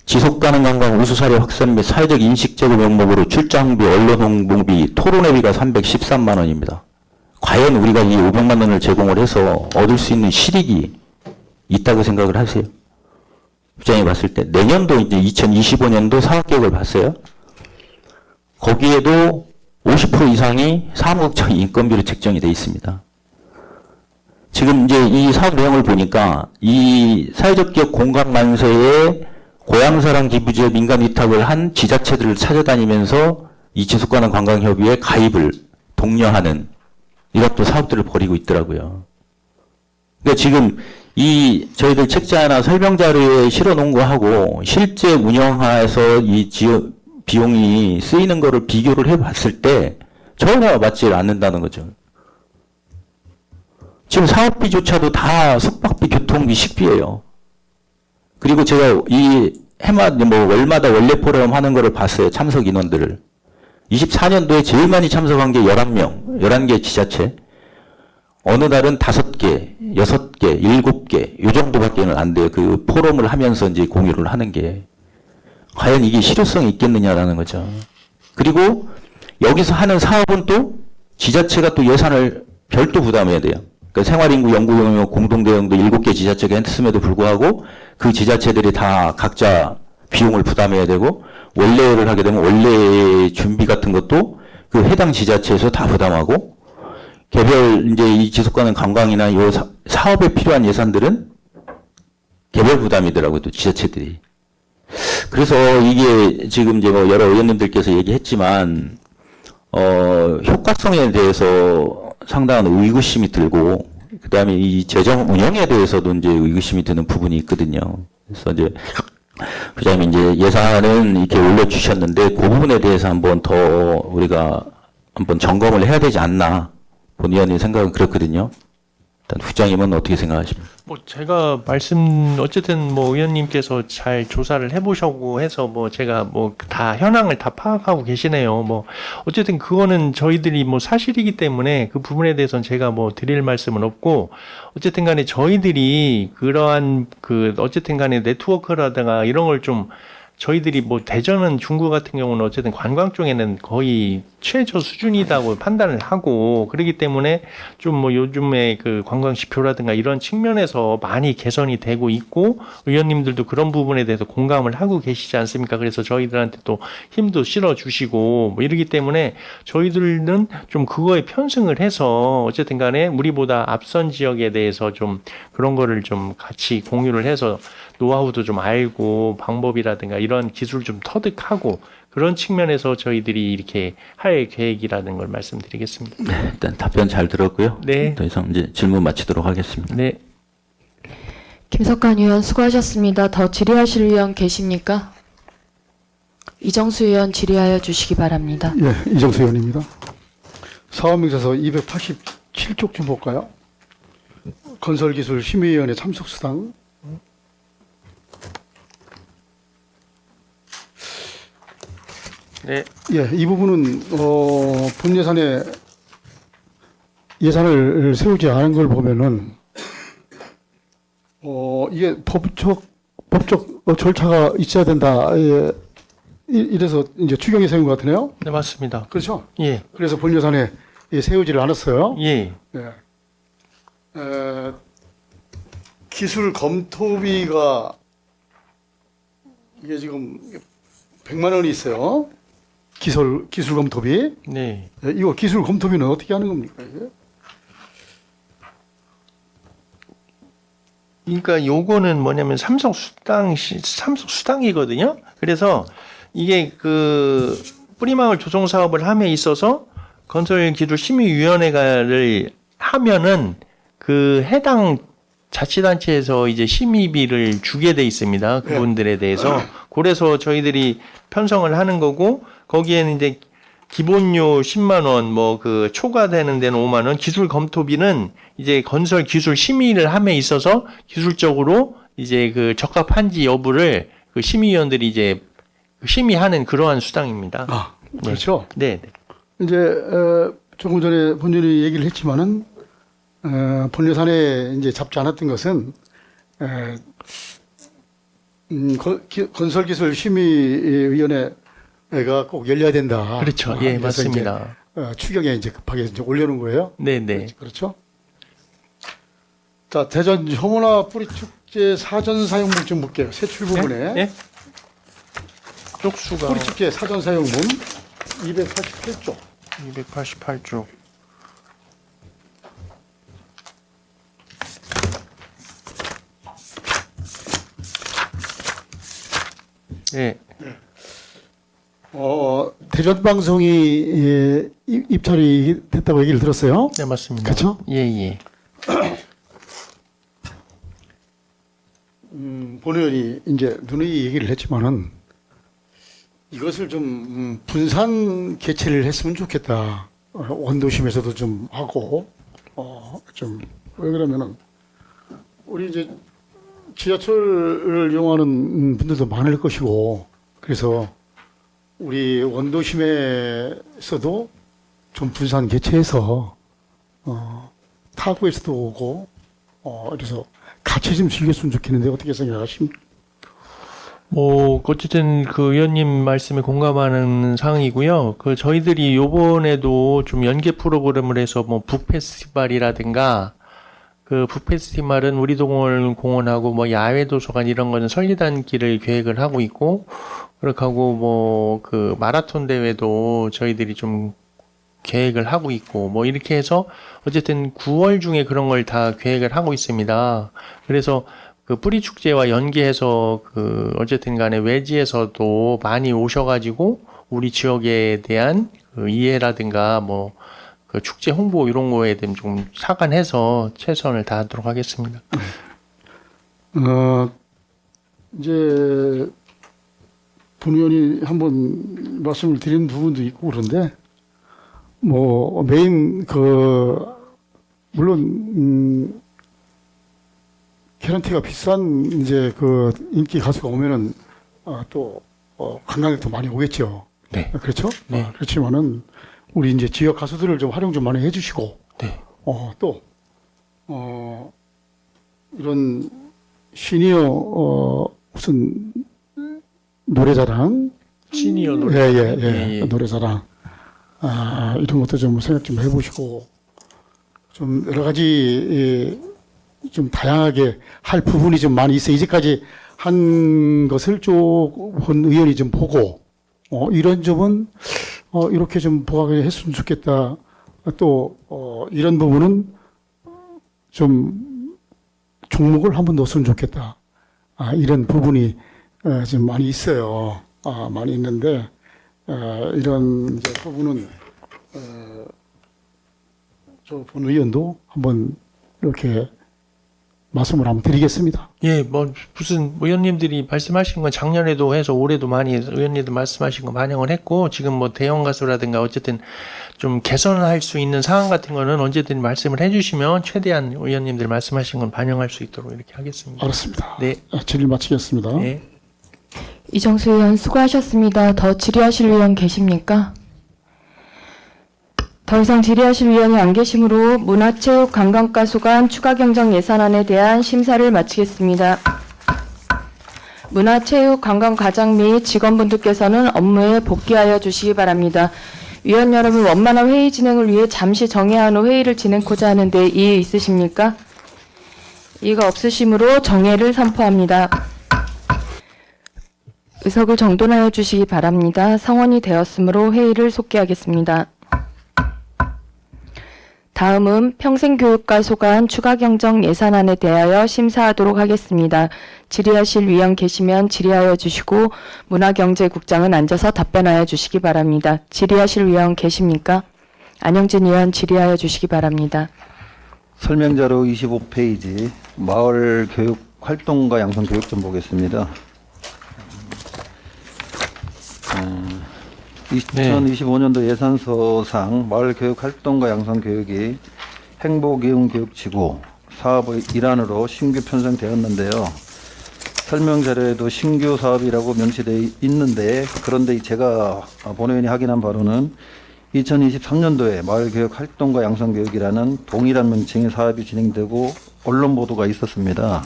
Speaker 2: 지속가능 관광 우수사례 확산 및 사회적 인식 제고 명목으로 출장비, 언론 홍보비, 토론회비가 313만 원입니다. 과연 우리가 이 500만 원을 제공을 해서 얻을 수 있는 실익이 있다고 생각을 하세요? 부장이 봤을 때 내년도 이제 2025년도 사업계획을 봤어요. 거기에도 50% 이상이 사무국장 인건비로 책정이 되어 있습니다. 지금 이제 이 사업 내용을 보니까 이 사회적 기업 공감 만세에 고향사랑 기부지에 민간 위탁을 한 지자체들을 찾아다니면서 이 지속가능 관광협의회에 가입을 독려하는 이런 또 사업들을 벌이고 있더라고요. 그러니까 지금 이 저희들 책자나 설명자료에 실어놓은 거하고 실제 운영하에서 이 비용이 쓰이는 거를 비교를 해봤을 때 전혀 맞지 않는다는 거죠. 지금 사업비조차도 다 숙박비, 교통비, 식비예요. 그리고 제가 이 해마다 월마다 원래 포럼 하는 거를 봤어요. 참석 인원들을. 24년도에 제일 많이 참석한 게 11명, 11개 지자체. 어느 달은 5개, 6개, 7개, 요 정도밖에는 안 돼요. 그 포럼을 하면서 이제 공유를 하는 게. 과연 이게 실효성이 있겠느냐라는 거죠. 그리고 여기서 하는 사업은 또 지자체가 또 예산을 별도 부담해야 돼요. 그러니까 생활인구 연구경영 공동대응도 7개 지자체가 했음에도 불구하고 그 지자체들이 다 각자 비용을 부담해야 되고 원래를 하게 되면 원래 준비 같은 것도 그 해당 지자체에서 다 부담하고 개별 이제 이 지속가능 관광이나 요 사업에 필요한 예산들은 개별 부담이더라고요. 또 지자체들이. 그래서 이게 지금 이제 뭐 여러 의원님들께서 얘기했지만 효과성에 대해서 상당한 의구심이 들고 그다음에 이 재정 운영에 대해서도 이제 의구심이 드는 부분이 있거든요. 그래서 이제 부장님이 이제 예산은 이렇게 올려주셨는데 그 부분에 대해서 한번 더 우리가 한번 점검을 해야 되지 않나 본 의원님 생각은 그렇거든요. 일단 부장님은 어떻게 생각하십니까?
Speaker 7: 뭐 제가 어쨌든 뭐 의원님께서 잘 조사를 해보셨고 해서 뭐 제가 뭐 다 현황을 다 파악하고 계시네요. 뭐 어쨌든 그거는 저희들이 뭐 사실이기 때문에 그 부분에 대해서는 제가 뭐 드릴 말씀은 없고 어쨌든 간에 저희들이 그러한 그 어쨌든 간에 네트워크라든가 이런 걸 좀 저희들이 뭐 대전은 중구 같은 경우는 어쨌든 관광 쪽에는 거의 최저 수준이라고 판단을 하고 그렇기 때문에 좀 뭐 요즘에 그 관광 지표라든가 이런 측면에서 많이 개선이 되고 있고 의원님들도 그런 부분에 대해서 공감을 하고 계시지 않습니까? 그래서 저희들한테 또 힘도 실어 주시고 뭐 이러기 때문에 저희들은 좀 그거에 편승을 해서 어쨌든 간에 우리보다 앞선 지역에 대해서 좀 그런 거를 좀 같이 공유를 해서 노하우도 좀 알고 방법이라든가 이런 기술 좀 터득하고 그런 측면에서 저희들이 이렇게 할 계획이라는 걸 말씀드리겠습니다.
Speaker 2: 네, 일단 답변 잘 들었고요.
Speaker 7: 네.
Speaker 2: 더 이상 이제 질문 마치도록 하겠습니다.
Speaker 7: 네.
Speaker 1: 김석관 의원 수고하셨습니다. 더 질의하실 의원 계십니까? 이정수 의원 질의하여 주시기 바랍니다.
Speaker 5: 예, 이정수 의원입니다. 사업명세서 287쪽 좀 볼까요? 건설기술 심의위원회 참석수당.
Speaker 7: 네.
Speaker 5: 예, 이 부분은 본 예산에 예산을 세우지 않은 걸 보면은 이게 법적 절차가 있어야 된다. 예, 이래서 이제 추경에 세운 것 같으네요.
Speaker 7: 네, 맞습니다.
Speaker 5: 그렇죠?
Speaker 7: 예,
Speaker 5: 그래서 본 예산에 세우지를 않았어요.
Speaker 7: 예,
Speaker 5: 예. 기술 검토비가 이게 지금 100만 원이 있어요. 기술 검토비.
Speaker 7: 네.
Speaker 5: 예, 이거 기술 검토비는 어떻게 하는 겁니까? 이게?
Speaker 7: 그러니까 요거는 뭐냐면 삼성 수당이거든요. 그래서 이게 그 뿌리마을 조성 사업을 함에 있어서 건설기술심의위원회를 하면은 그 해당 자치단체에서 이제 심의비를 주게 돼 있습니다. 그분들에 대해서. 그래서 저희들이 편성을 하는 거고, 거기에는 이제 기본료 10만 원, 뭐 그 초과되는 데는 5만 원, 기술 검토비는 이제 건설 기술 심의를 함에 있어서 기술적으로 이제 그 적합한지 여부를 그 심의위원들이 이제 심의하는 그러한 수당입니다.
Speaker 5: 아, 그렇죠.
Speaker 7: 네. 네.
Speaker 5: 이제 조금 전에 본인이 얘기를 했지만은 본 예산에 이제 잡지 않았던 것은 건설기술심의위원회가 꼭 열려야 된다.
Speaker 7: 그렇죠. 예,
Speaker 5: 그래서
Speaker 7: 맞습니다.
Speaker 5: 이제, 추경에 이제 급하게 이제 올려놓은 거예요.
Speaker 7: 네, 네.
Speaker 5: 그렇죠. 자, 대전 효문화 뿌리축제 사전 사용문 좀 볼게요. 세출 부분에
Speaker 7: 네? 쪽수가
Speaker 5: 뿌리축제 사전 사용문 288쪽.
Speaker 7: 288쪽. 네.
Speaker 5: 대전 방송이 입찰이 됐다고 얘기를 들었어요.
Speaker 7: 네, 맞습니다.
Speaker 5: 그렇죠?
Speaker 7: 예, 예.
Speaker 5: 본 의원이 이제 누누이 얘기를 했지만은 이것을 좀 분산 개최를 했으면 좋겠다. 원도심에서도 좀 하고 좀 왜 그러면은 우리 이제 지하철을 이용하는 분들도 많을 것이고 그래서 우리 원도심에서도 좀 분산 개최해서 타구에서도 오고 그래서 같이 좀 즐겼으면 좋겠는데 어떻게 생각하십니까?
Speaker 7: 뭐 어쨌든 그 의원님 말씀에 공감하는 사항이고요. 그 저희들이 요번에도 좀 연계 프로그램을 해서 뭐 북페스티벌이라든가 그 북페스티벌은 우리동원 공원하고 뭐 야외 도서관 이런 거는 설리단기를 계획을 하고 있고 그렇게 하고 뭐 그 마라톤 대회도 저희들이 좀 계획을 하고 있고 뭐 이렇게 해서 어쨌든 9월 중에 그런 걸 다 계획을 하고 있습니다. 그래서 그 뿌리축제와 연계해서 그 어쨌든 간에 외지에서도 많이 오셔가지고 우리 지역에 대한 그 이해라든가 뭐 그 축제 홍보 이런 거에 대해 좀 사관해서 최선을 다하도록 하겠습니다.
Speaker 5: 이제 본 의원이 한번 말씀을 드린 부분도 있고 그런데 뭐 메인 그 물론 개런티가 비싼 이제 그 인기 가수가 오면은 또 관광객도 많이 오겠죠.
Speaker 7: 네.
Speaker 5: 그렇죠?
Speaker 7: 네.
Speaker 5: 그렇지만은 우리 이제 지역 가수들을 좀 활용 좀 많이 해주시고
Speaker 7: 네.
Speaker 5: 또 이런 시니어 무슨 노래자랑
Speaker 7: 시니어 노래.
Speaker 5: 예. 노래자랑 이런 것도 좀 생각 좀 해보시고 좀 여러 가지 좀 다양하게 할 부분이 좀 많이 있어요. 이제까지 한 것을 본 의원이 좀 보고 이런 점은 이렇게 좀 보강을 했으면 좋겠다. 또 이런 부분은 좀 종목을 한번 넣었으면 좋겠다. 이런 부분이 좀 많이 있어요. 많이 있는데 이런 이제 부분은 저 본 의원도 한번 이렇게 말씀을 한번 드리겠습니다.
Speaker 7: 예, 뭐 무슨 의원님들이 말씀하신 건 작년에도 해서 올해도 많이 의원님들 말씀하신 거 반영을 했고 지금 뭐 대형 가수라든가 어쨌든 좀 개선할 수 있는 상황 같은 거는 언제든 말씀을 해주시면 최대한 의원님들 말씀하신 건 반영할 수 있도록 이렇게 하겠습니다.
Speaker 5: 알았습니다.
Speaker 7: 네.
Speaker 5: 질의 마치겠습니다.
Speaker 7: 네.
Speaker 1: 이정수 의원 수고하셨습니다. 더 질의하실 의원 계십니까? 더 이상 질의하실 위원이 안 계시므로 문화체육관광과소관 추가경정 예산안에 대한 심사를 마치겠습니다. 문화체육관광과장 및 직원분들께서는 업무에 복귀하여 주시기 바랍니다. 위원 여러분, 원만한 회의 진행을 위해 잠시 정회한 후 회의를 진행코자 하는데 이의 있으십니까? 이의가 없으시므로 정회를 선포합니다. 의석을 정돈하여 주시기 바랍니다. 성원이 되었으므로 회의를 속기하겠습니다. 다음은 평생교육과 소관 추가경정 예산안에 대하여 심사하도록 하겠습니다. 질의하실 위원 계시면 질의하여 주시고 문화경제국장은 앉아서 답변하여 주시기 바랍니다. 질의하실 위원 계십니까? 안영진 의원 질의하여 주시기 바랍니다.
Speaker 8: 설명자료 25페이지 마을 교육 활동과 양성 교육 좀 보겠습니다. 2025년도 예산서상 마을 교육 활동과 양성 교육이 행복이음교육지구 사업의 일환으로 신규 편성되었는데요. 설명 자료에도 신규 사업이라고 명시되어 있는데, 그런데 제가 본회의원이 확인한 바로는 2023년도에 마을 교육 활동과 양성 교육이라는 동일한 명칭의 사업이 진행되고 언론 보도가 있었습니다.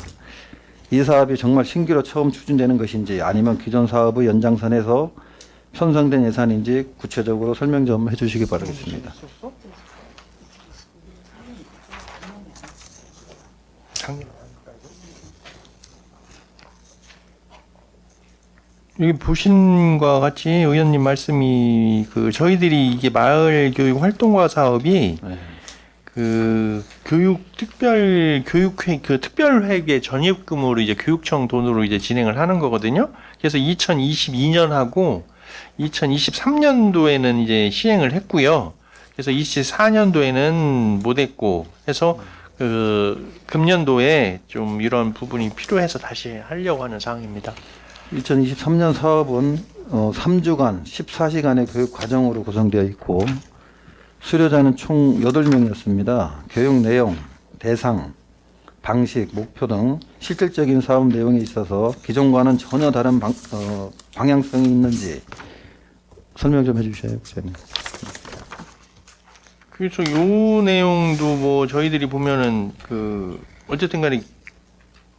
Speaker 8: 이 사업이 정말 신규로 처음 추진되는 것인지 아니면 기존 사업의 연장선에서 편성된 예산인지 구체적으로 설명 좀 해주시기 바라겠습니다.
Speaker 7: 여기 보신 것과 같이 의원님 말씀이 저희들이 이게 마을 교육 활동과 사업이 그 교육 교육회 특별회계 전입금으로 이제 교육청 돈으로 이제 진행을 하는 거거든요. 그래서 2022년하고 2023년도에는 이제 시행을 했고요. 그래서 24년도에는 못했고 해서 금년도에 좀 이런 부분이 필요해서 다시 하려고 하는 상황입니다.
Speaker 8: 2023년 사업은 3주간 14시간의 교육 과정으로 구성되어 있고 수료자는 총 8명이었습니다. 교육 내용, 대상, 방식, 목표 등 실질적인 사업 내용에 있어서 기존과는 전혀 다른 방향성이 있는지 설명 좀 해주셔요, 목사님.
Speaker 7: 그래서 요 내용도 뭐 저희들이 보면은 어쨌든 간에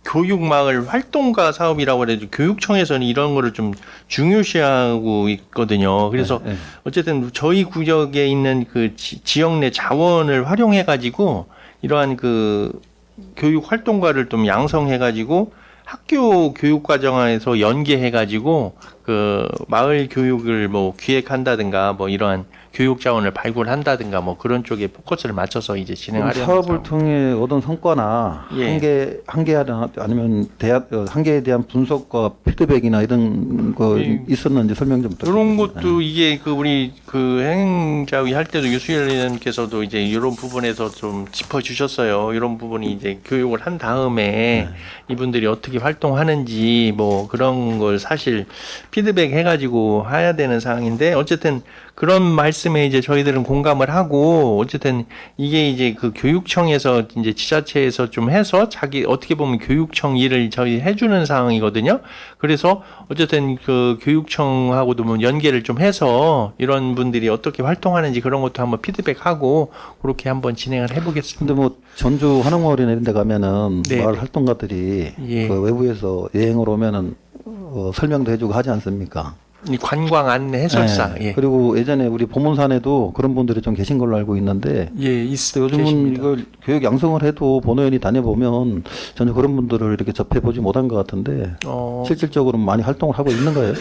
Speaker 7: 교육마을 활동가 사업이라고 해도 교육청에서는 이런 거를 좀 중요시하고 있거든요. 그래서 어쨌든 저희 구역에 있는 지역 내 자원을 활용해 가지고 이러한 교육 활동가를 좀 양성해 가지고 학교 교육 과정에서 연계해 가지고 마을 교육을 뭐 기획한다든가 뭐 이러한 교육 자원을 발굴한다든가 뭐 그런 쪽에 포커스를 맞춰서 이제 진행하려는
Speaker 8: 사업을 통해 얻은 성과나 한계나 아니면 한계에 대한 분석과 피드백이나 이런 거 있었는지 설명 좀 부탁드립니다.
Speaker 7: 이런 것도 이게 우리 행자위 할 때도 유수열 의원님께서도 이제 이런 부분에서 좀 짚어주셨어요. 이런 부분이 이제 교육을 한 다음에 이분들이 어떻게 활동하는지 뭐 그런 걸 사실 피드백 해가지고 해야 되는 상황인데 어쨌든 그런 말씀에 이제 저희들은 공감을 하고 어쨌든 이게 이제 교육청에서 이제 지자체에서 좀 해서 자기 어떻게 보면 교육청 일을 저희 해주는 상황이거든요. 그래서 어쨌든 교육청하고도 뭐 연계를 좀 해서 이런 분들이 어떻게 활동하는지 그런 것도 한번 피드백하고 그렇게 한번 진행을 해보겠습니다.
Speaker 8: 근데 뭐 전주 한옥마을이나 이런 데 가면은 마을 활동가들이 외부에서 여행을 오면은 설명도 해주고 하지 않습니까?
Speaker 7: 관광 안내 해설사.
Speaker 8: 그리고 예전에 우리 보문산에도 그런 분들이 좀 계신 걸로 알고 있는데, 요즘은 계십니다. 이걸 교육 양성을 해도 본회의원이 다녀보면 전혀 그런 분들을 이렇게 접해보지 못한 것 같은데, 실질적으로 많이 활동을 하고 있는 거예요?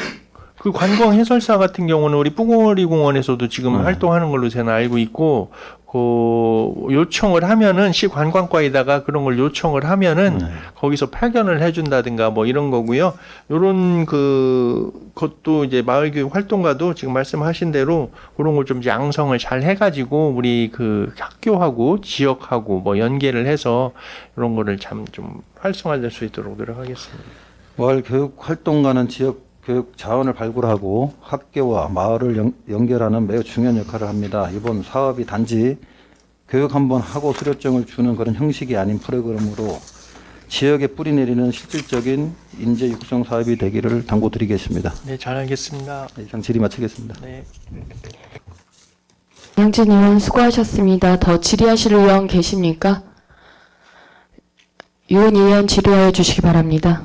Speaker 7: 관광 해설사 같은 경우는 우리 뿌고리 공원에서도 지금 활동하는 걸로 저는 알고 있고, 요청을 하면은 시관광과에다가 그런 걸 요청을 하면은 거기서 파견을 해준다든가 뭐 이런 거고요. 요런 것도 이제 마을교육 활동가도 지금 말씀하신 대로 그런 걸 좀 양성을 잘 해가지고 우리 학교하고 지역하고 뭐 연계를 해서 이런 거를 참 좀 활성화될 수 있도록 노력하겠습니다.
Speaker 8: 마을 교육 활동가는 지역 교육 자원을 발굴하고 학교와 마을을 연결하는 매우 중요한 역할을 합니다. 이번 사업이 단지 교육 한번 하고 수료증을 주는 그런 형식이 아닌 프로그램으로 지역에 뿌리 내리는 실질적인 인재 육성 사업이 되기를 당부드리겠습니다.
Speaker 7: 네, 잘 알겠습니다.
Speaker 8: 이상 질의 마치겠습니다.
Speaker 7: 네.
Speaker 1: 양진 의원 수고하셨습니다. 더 질의하실 의원 계십니까? 유은 의원 질의하여 주시기 바랍니다.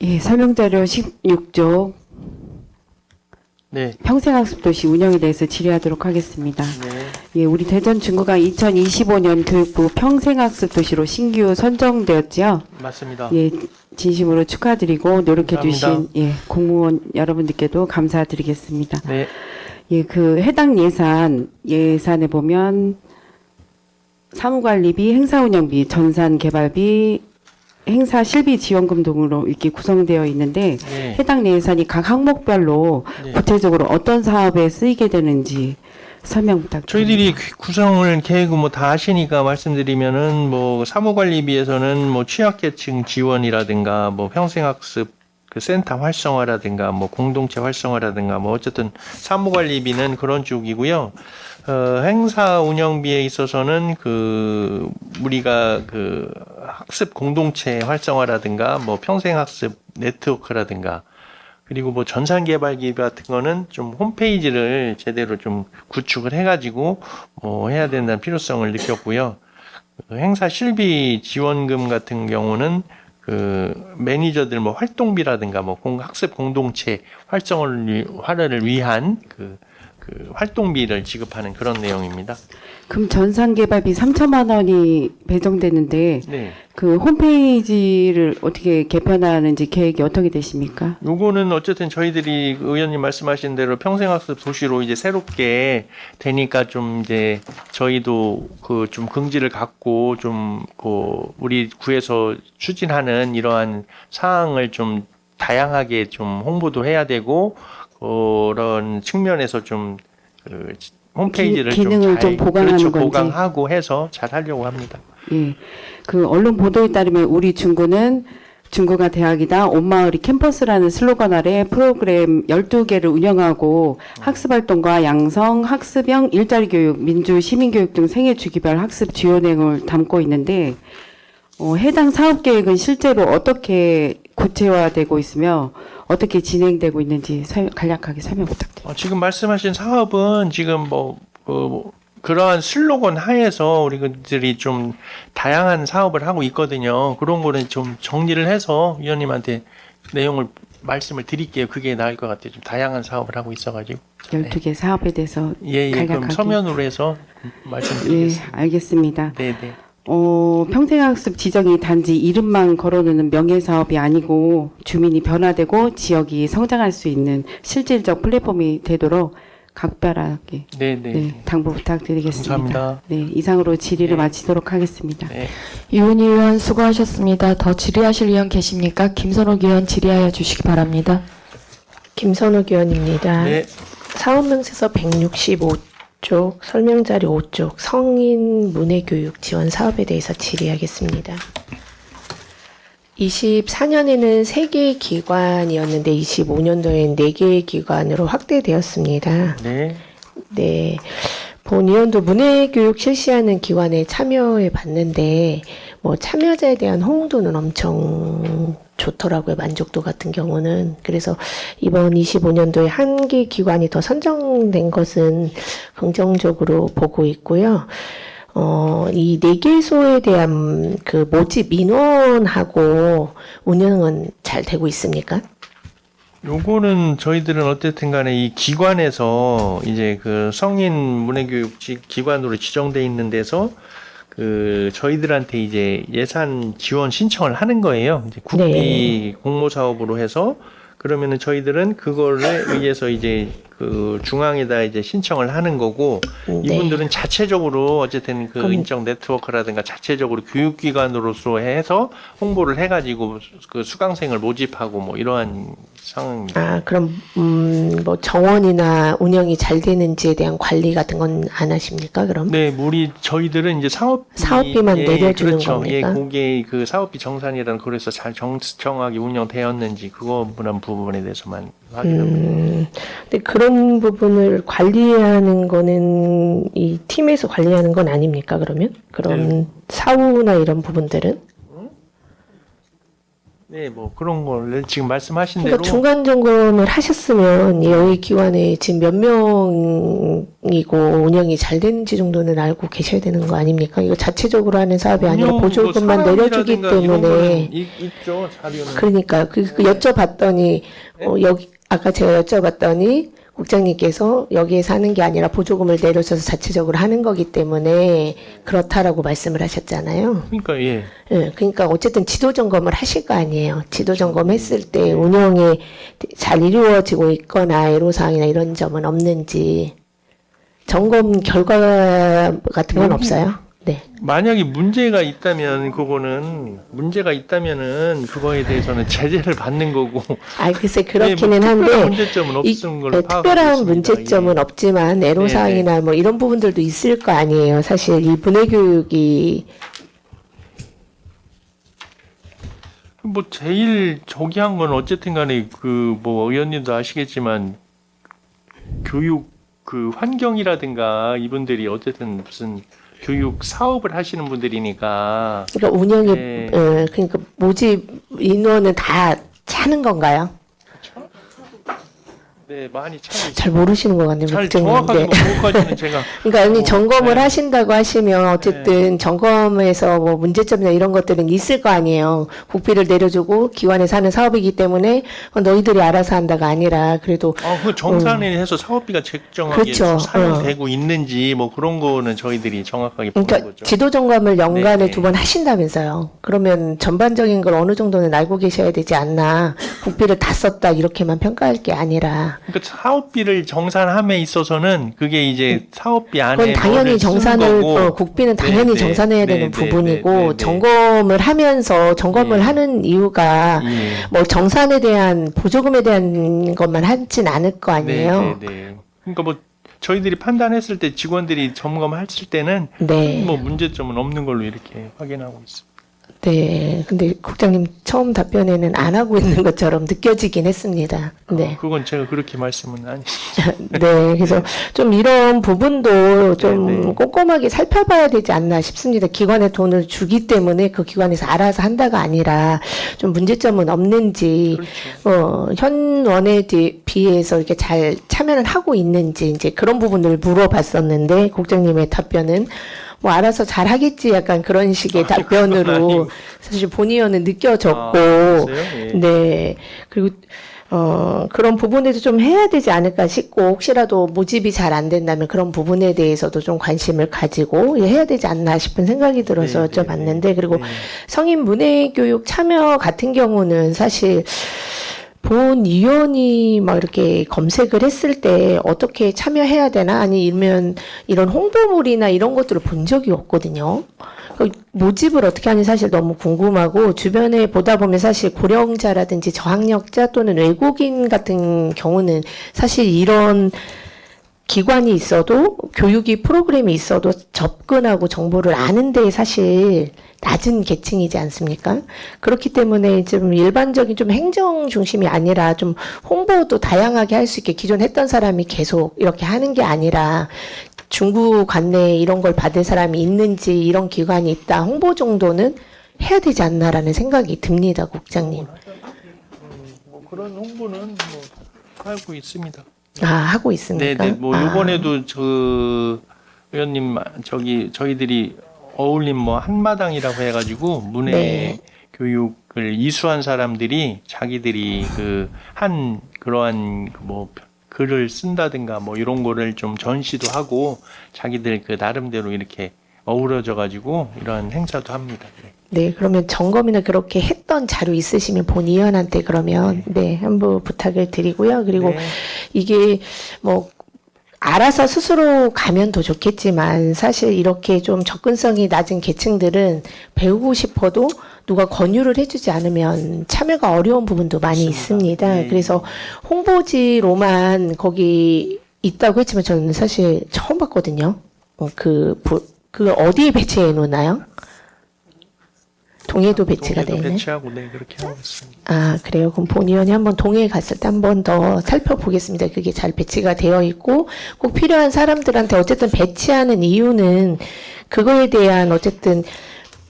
Speaker 9: 예, 설명자료 16조
Speaker 7: 네.
Speaker 9: 평생학습도시 운영에 대해서 질의하도록 하겠습니다.
Speaker 7: 네.
Speaker 9: 예, 우리 대전 중구가 2025년 교육부 평생학습도시로 신규 선정되었지요.
Speaker 7: 맞습니다.
Speaker 9: 예, 진심으로 축하드리고 노력해 주신
Speaker 7: 감사합니다.
Speaker 9: 예, 공무원 여러분들께도 감사드리겠습니다.
Speaker 7: 네.
Speaker 9: 예, 그 해당 예산에 보면 사무관리비, 행사운영비, 전산개발비, 행사 실비 지원금 등으로 이렇게 구성되어 있는데
Speaker 7: 네.
Speaker 9: 해당 예산이 각 항목별로
Speaker 7: 네.
Speaker 9: 구체적으로 어떤 사업에 쓰이게 되는지 설명 부탁드립니다.
Speaker 7: 저희들이 구성을 계획을 뭐 다 하시니까 말씀드리면은 뭐 사무관리비에서는 뭐 취약계층 지원이라든가 뭐 평생학습 그 센터 활성화라든가 뭐 공동체 활성화라든가 뭐 어쨌든 사무관리비는 그런 쪽이고요. 행사 운영비에 있어서는 그 우리가 그 학습 공동체 활성화라든가 뭐 평생학습 네트워크라든가 그리고 뭐 전산개발기 같은 거는 좀 홈페이지를 제대로 좀 구축을 해가지고 뭐 해야 된다는 필요성을 느꼈고요. 그 행사 실비 지원금 같은 경우는 그 매니저들 뭐 활동비라든가 뭐 학습 공동체 활성화를 위한 그 활동비를 지급하는 그런 내용입니다.
Speaker 9: 그럼 전산개발비 3천만 원이 배정되는데
Speaker 7: 네.
Speaker 9: 그 홈페이지를 어떻게 개편하는지 계획이 어떻게 되십니까?
Speaker 7: 요거는 어쨌든 저희들이 의원님 말씀하신 대로 평생학습 도시로 이제 새롭게 되니까 좀 이제 저희도 그 좀 긍지를 갖고 좀 그 우리 구에서 추진하는 이러한 사항을 좀 다양하게 좀 홍보도 해야 되고 그런 측면에서 좀 그 홈페이지를
Speaker 9: 기능을 좀 보강하는
Speaker 7: 그렇죠,
Speaker 9: 건지.
Speaker 7: 보강하고 해서 잘 하려고 합니다.
Speaker 9: 예. 그 언론 보도에 따르면 우리 중구는 중구가 대학이다 온마을이 캠퍼스라는 슬로건 아래 프로그램 12개를 운영하고 학습활동과 양성, 학습형, 일자리 교육, 민주, 시민교육 등 생애 주기별 학습 주요 내용을 담고 있는데 해당 사업 계획은 실제로 어떻게 구체화되고 있으며 어떻게 진행되고 있는지 간략하게 설명 부탁드립니다.
Speaker 7: 지금 말씀하신 사업은 지금 그러한 슬로건 하에서 우리들이 좀 다양한 사업을 하고 있거든요. 그런 거는 좀 정리를 해서 위원님한테 내용을 말씀을 드릴게요. 그게 나을 것 같아요. 좀 다양한 사업을 하고 있어가지고.
Speaker 9: 12개 사업에 대해서
Speaker 7: 예, 그럼
Speaker 9: 간략하게.
Speaker 7: 서면으로 해서
Speaker 9: 예,
Speaker 7: 말씀드리겠습니다.
Speaker 9: 알겠습니다.
Speaker 7: 네, 네.
Speaker 9: 평생학습 지정이 단지 이름만 걸어놓는 명예사업이 아니고 주민이 변화되고 지역이 성장할 수 있는 실질적 플랫폼이 되도록 각별하게
Speaker 7: 네, 네.
Speaker 9: 당부 부탁드리겠습니다.
Speaker 7: 감사합니다.
Speaker 9: 네, 이상으로 질의를
Speaker 7: 네.
Speaker 9: 마치도록 하겠습니다.
Speaker 7: 네.
Speaker 1: 유은 의원 수고하셨습니다. 더 질의하실 의원 계십니까? 김선옥 의원 질의하여 주시기 바랍니다.
Speaker 6: 김선욱 의원입니다.
Speaker 7: 네.
Speaker 6: 사업명세서 165쪽 설명자료 5쪽 성인 문해교육 지원 사업에 대해서 질의하겠습니다. 24년에는 3개의 기관이었는데 25년도엔 4개의 기관으로 확대되었습니다.
Speaker 7: 네.
Speaker 6: 네. 본 의원도 문해교육 실시하는 기관에 참여해 봤는데 뭐 참여자에 대한 호응도는 엄청 좋더라고요. 만족도 같은 경우는. 그래서 이번 25년도에 한 개 기관이 더 선정된 것은 긍정적으로 보고 있고요. 이 4개소에 대한 그 모집 민원하고 운영은 잘 되고 있습니까?
Speaker 7: 요거는 저희들은 어쨌든 간에 이 기관에서 이제 그 성인 문해교육 기관으로 지정돼 있는 데서 그 저희들한테 이제 예산 지원 신청을 하는 거예요. 이제 국비
Speaker 6: 네.
Speaker 7: 공모 사업으로 해서 그러면은 저희들은 그거를 의해서 이제 그 중앙에다 이제 신청을 하는 거고
Speaker 6: 네.
Speaker 7: 이분들은 자체적으로 어쨌든 그
Speaker 6: 그럼-
Speaker 7: 인적 네트워크라든가 자체적으로 교육기관으로서 해서 홍보를 해가지고 그 수강생을 모집하고 뭐 이러한 상황입니다.
Speaker 6: 아, 그럼 뭐 정원이나 운영이 잘 되는지에 대한 관리 같은 건 안 하십니까? 그럼?
Speaker 7: 네, 우리 저희들은 이제
Speaker 6: 사업비만 내려주는
Speaker 7: 그렇죠.
Speaker 6: 겁니까?
Speaker 7: 예, 그게 그 사업비 정산이라는 그래서 잘 정확하게 운영되었는지 그런 부분에 대해서만 확인합니다.
Speaker 6: 근데 그런 부분을 관리하는 거는 이 팀에서 관리하는 건 아닙니까? 그러면? 그런
Speaker 7: 네.
Speaker 6: 사후나 이런 부분들은?
Speaker 7: 네, 뭐 그런 걸 지금 말씀하신
Speaker 6: 그러니까
Speaker 7: 대로
Speaker 6: 중간 점검을 하셨으면 여기 기관에 지금 몇 명이고 운영이 잘 되는지 정도는 알고 계셔야 되는 거 아닙니까? 이거 자체적으로 하는 사업이 아니라
Speaker 7: 운영,
Speaker 6: 보조금만
Speaker 7: 뭐
Speaker 6: 내려주기
Speaker 7: 사람이라든가 이런 거는
Speaker 6: 때문에
Speaker 7: 있죠 자료는.
Speaker 6: 그러니까 그 여쭤봤더니 여기 아까 제가 여쭤봤더니 국장님께서 여기에서 하는 게 아니라 보조금을 내려줘서 자체적으로 하는 거기 때문에 그렇다라고 말씀을 하셨잖아요.
Speaker 7: 그러니까 예.
Speaker 6: 예, 그러니까 어쨌든 지도 점검을 하실 거 아니에요. 지도 점검했을 때 운영이 잘 이루어지고 있거나 애로사항이나 이런 점은 없는지 점검 결과 같은 건 없어요. 네.
Speaker 7: 만약에 문제가 있다면은 그거에 대해서는 제재를 받는 거고.
Speaker 6: 글쎄
Speaker 7: 네,
Speaker 6: 그렇기는
Speaker 7: 뭐
Speaker 6: 한데
Speaker 7: 특별한 문제점은 없은 걸로 파악하고
Speaker 6: 특별한
Speaker 7: 있습니다.
Speaker 6: 문제점은
Speaker 7: 예.
Speaker 6: 없지만 애로사항이나 뭐 이런 부분들도 있을 거 아니에요. 사실 이 분해교육이
Speaker 7: 뭐 제일 저기 한 건 어쨌든 간에 그 뭐 의원님도 아시겠지만 교육 그 환경이라든가 이분들이 어쨌든 무슨 교육 사업을 하시는 분들이니까
Speaker 6: 그러니까 운영이
Speaker 7: 네.
Speaker 6: 그러니까 모집 인원은 다 차는 건가요?
Speaker 7: 네 많이 차고
Speaker 6: 잘 모르시는 것 같네요.
Speaker 7: 잘
Speaker 6: 국장님.
Speaker 7: 정확하게
Speaker 6: 네.
Speaker 7: 뭐 그것까지는 제가
Speaker 6: 그러니까 아니
Speaker 7: 뭐,
Speaker 6: 점검을
Speaker 7: 네.
Speaker 6: 하신다고 하시면 어쨌든 점검에서 뭐 문제점이나 이런 것들은 있을 거 아니에요. 국비를 내려주고 기관에서 하는 사업이기 때문에 너희들이 알아서 한다가 아니라 그래도
Speaker 7: 그 정산에 해서 사업비가 책정하게
Speaker 6: 그렇죠.
Speaker 7: 산정되고 있는지 뭐 그런 거는 저희들이 정확하게 보는
Speaker 6: 그러니까
Speaker 7: 거죠.
Speaker 6: 지도 점검을 연간에
Speaker 7: 네.
Speaker 6: 2번 하신다면서요. 그러면 전반적인 걸 어느 정도는 알고 계셔야 되지 않나. 국비를 다 썼다 이렇게만 평가할 게 아니라.
Speaker 7: 그러니까 사업비를 정산함에 있어서는 그게 이제 사업비 안에
Speaker 6: 그건 당연히
Speaker 7: 뭐를 쓰는
Speaker 6: 정산을
Speaker 7: 거고.
Speaker 6: 국비는 당연히
Speaker 7: 네,
Speaker 6: 정산해야
Speaker 7: 네,
Speaker 6: 되는
Speaker 7: 네,
Speaker 6: 부분이고
Speaker 7: 네, 네, 네.
Speaker 6: 점검을 하면서 점검을
Speaker 7: 예.
Speaker 6: 하는 이유가
Speaker 7: 예.
Speaker 6: 뭐 정산에 대한 보조금에 대한 것만 하진 않을 거 아니에요.
Speaker 7: 네, 네, 네. 그러니까 뭐 저희들이 판단했을 때 직원들이 점검했을 때는
Speaker 6: 네.
Speaker 7: 뭐 문제점은 없는 걸로 이렇게 확인하고 있습니다.
Speaker 6: 네. 근데 국장님 처음 답변에는 안 하고 있는 것처럼 느껴지긴 했습니다. 네.
Speaker 7: 그건 제가 그렇게 말씀은 아니.
Speaker 6: 네, 그래서 좀 이런 부분도 좀
Speaker 7: 네, 네.
Speaker 6: 꼼꼼하게 살펴봐야 되지 않나 싶습니다. 기관에 돈을 주기 때문에 그 기관에서 알아서 한다가 아니라 좀 문제점은 없는지,
Speaker 7: 그렇죠.
Speaker 6: 현원에 비해서 이렇게 잘 참여를 하고 있는지 이제 그런 부분을 물어봤었는데 국장님의 답변은 뭐 알아서 잘 하겠지 약간 그런 식의
Speaker 7: 그건
Speaker 6: 답변으로
Speaker 7: 아니고.
Speaker 6: 사실 본의원은 느껴졌고,
Speaker 7: 그랬어요? 예.
Speaker 6: 네. 그리고 그런 부분에도 좀 해야 되지 않을까 싶고, 혹시라도 모집이 잘 안 된다면 그런 부분에 대해서도 좀 관심을 가지고 해야 되지 않나 싶은 생각이 들어서
Speaker 7: 네, 네,
Speaker 6: 여쭤봤는데, 그리고
Speaker 7: 네.
Speaker 6: 성인 문해교육 참여 같은 경우는 사실 본 위원이 막 이렇게 검색을 했을 때 어떻게 참여해야 되나 아니면 이런 홍보물이나 이런 것들을 본 적이 없거든요. 모집을 어떻게 하는지 사실 너무 궁금하고 주변에 보다 보면 사실 고령자라든지 저학력자 또는 외국인 같은 경우는 사실 이런 기관이 있어도 교육이 프로그램이 있어도 접근하고 정보를 아는데 사실 낮은 계층이지 않습니까? 그렇기 때문에 좀 일반적인 좀 행정 중심이 아니라 좀 홍보도 다양하게 할 수 있게 기존 했던 사람이 계속 이렇게 하는 게 아니라 중구 관내에 이런 걸 받은 사람이 있는지 이런 기관이 있다 홍보 정도는 해야 되지 않나라는 생각이 듭니다, 국장님.
Speaker 7: 뭐 그런 홍보는 뭐 하고 있습니다.
Speaker 6: 하고 있습니까?
Speaker 7: 네, 뭐 이번에도 저 의원님 저희들이 어울림 뭐 한마당이라고 해가지고 문해
Speaker 6: 네.
Speaker 7: 교육을 이수한 사람들이 자기들이 그 한 그러한 뭐 글을 쓴다든가 뭐 이런 거를 좀 전시도 하고 자기들 그 나름대로 이렇게 어우러져 가지고 이런 행사도 합니다.
Speaker 6: 네, 그러면 점검이나 그렇게 했던 자료 있으시면 본위원한테 그러면 네, 한번 부탁을 드리고요. 그리고
Speaker 7: 네.
Speaker 6: 이게 뭐 알아서 스스로 가면 더 좋겠지만 사실 이렇게 좀 접근성이 낮은 계층들은 배우고 싶어도 누가 권유를 해주지 않으면 참여가 어려운 부분도 많이 있습니다.
Speaker 7: 네.
Speaker 6: 그래서 홍보지로만 거기 있다고 했지만 저는 사실 처음 봤거든요. 그 어디에 배치해 놓나요? 동해도 배치가
Speaker 7: 동해도
Speaker 6: 되네.
Speaker 7: 배치하고 네 그렇게 하고 있습니다.
Speaker 6: 그래요. 그럼 본위원이 한번 동해에 갔을 때 한번 더 살펴보겠습니다. 그게 잘 배치가 되어 있고 꼭 필요한 사람들한테 어쨌든 배치하는 이유는 그거에 대한 어쨌든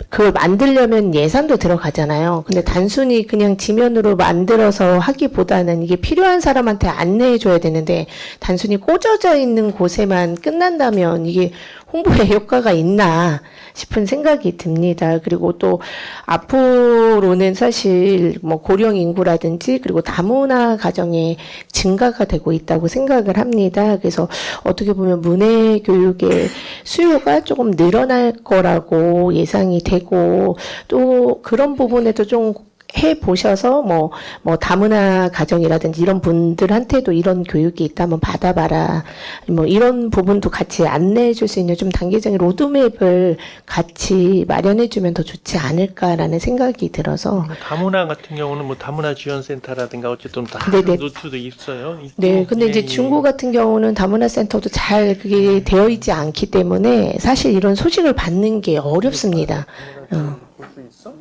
Speaker 6: 그걸 만들려면 예산도 들어가잖아요. 근데 단순히 그냥 지면으로 만들어서 하기보다는 이게 필요한 사람한테 안내해 줘야 되는데 단순히 꽂아져 있는 곳에만 끝난다면 이게 홍보에 효과가 있나 싶은 생각이 듭니다. 그리고 또 앞으로는 사실 뭐 고령 인구라든지 그리고 다문화 가정의 증가가 되고 있다고 생각을 합니다. 그래서 어떻게 보면 문해 교육의 수요가 조금 늘어날 거라고 예상이 되고 또 그런 부분에도 좀 해 보셔서 뭐 다문화 가정이라든지 이런 분들한테도 이런 교육이 있다면 받아봐라. 뭐 이런 부분도 같이 안내해 줄 수 있는 좀 단계적인 로드맵을 같이 마련해 주면 더 좋지 않을까라는 생각이 들어서.
Speaker 7: 다문화 같은 경우는 뭐 다문화 지원센터라든가 어쨌든 다
Speaker 6: 네네.
Speaker 7: 노트도 있어요. 있고.
Speaker 6: 네, 근데 이제
Speaker 7: 예,
Speaker 6: 중구 같은 경우는 다문화 센터도 잘 그게 되어 있지 않기 때문에 사실 이런 소식을 받는 게 어렵습니다.
Speaker 7: 볼수 있어?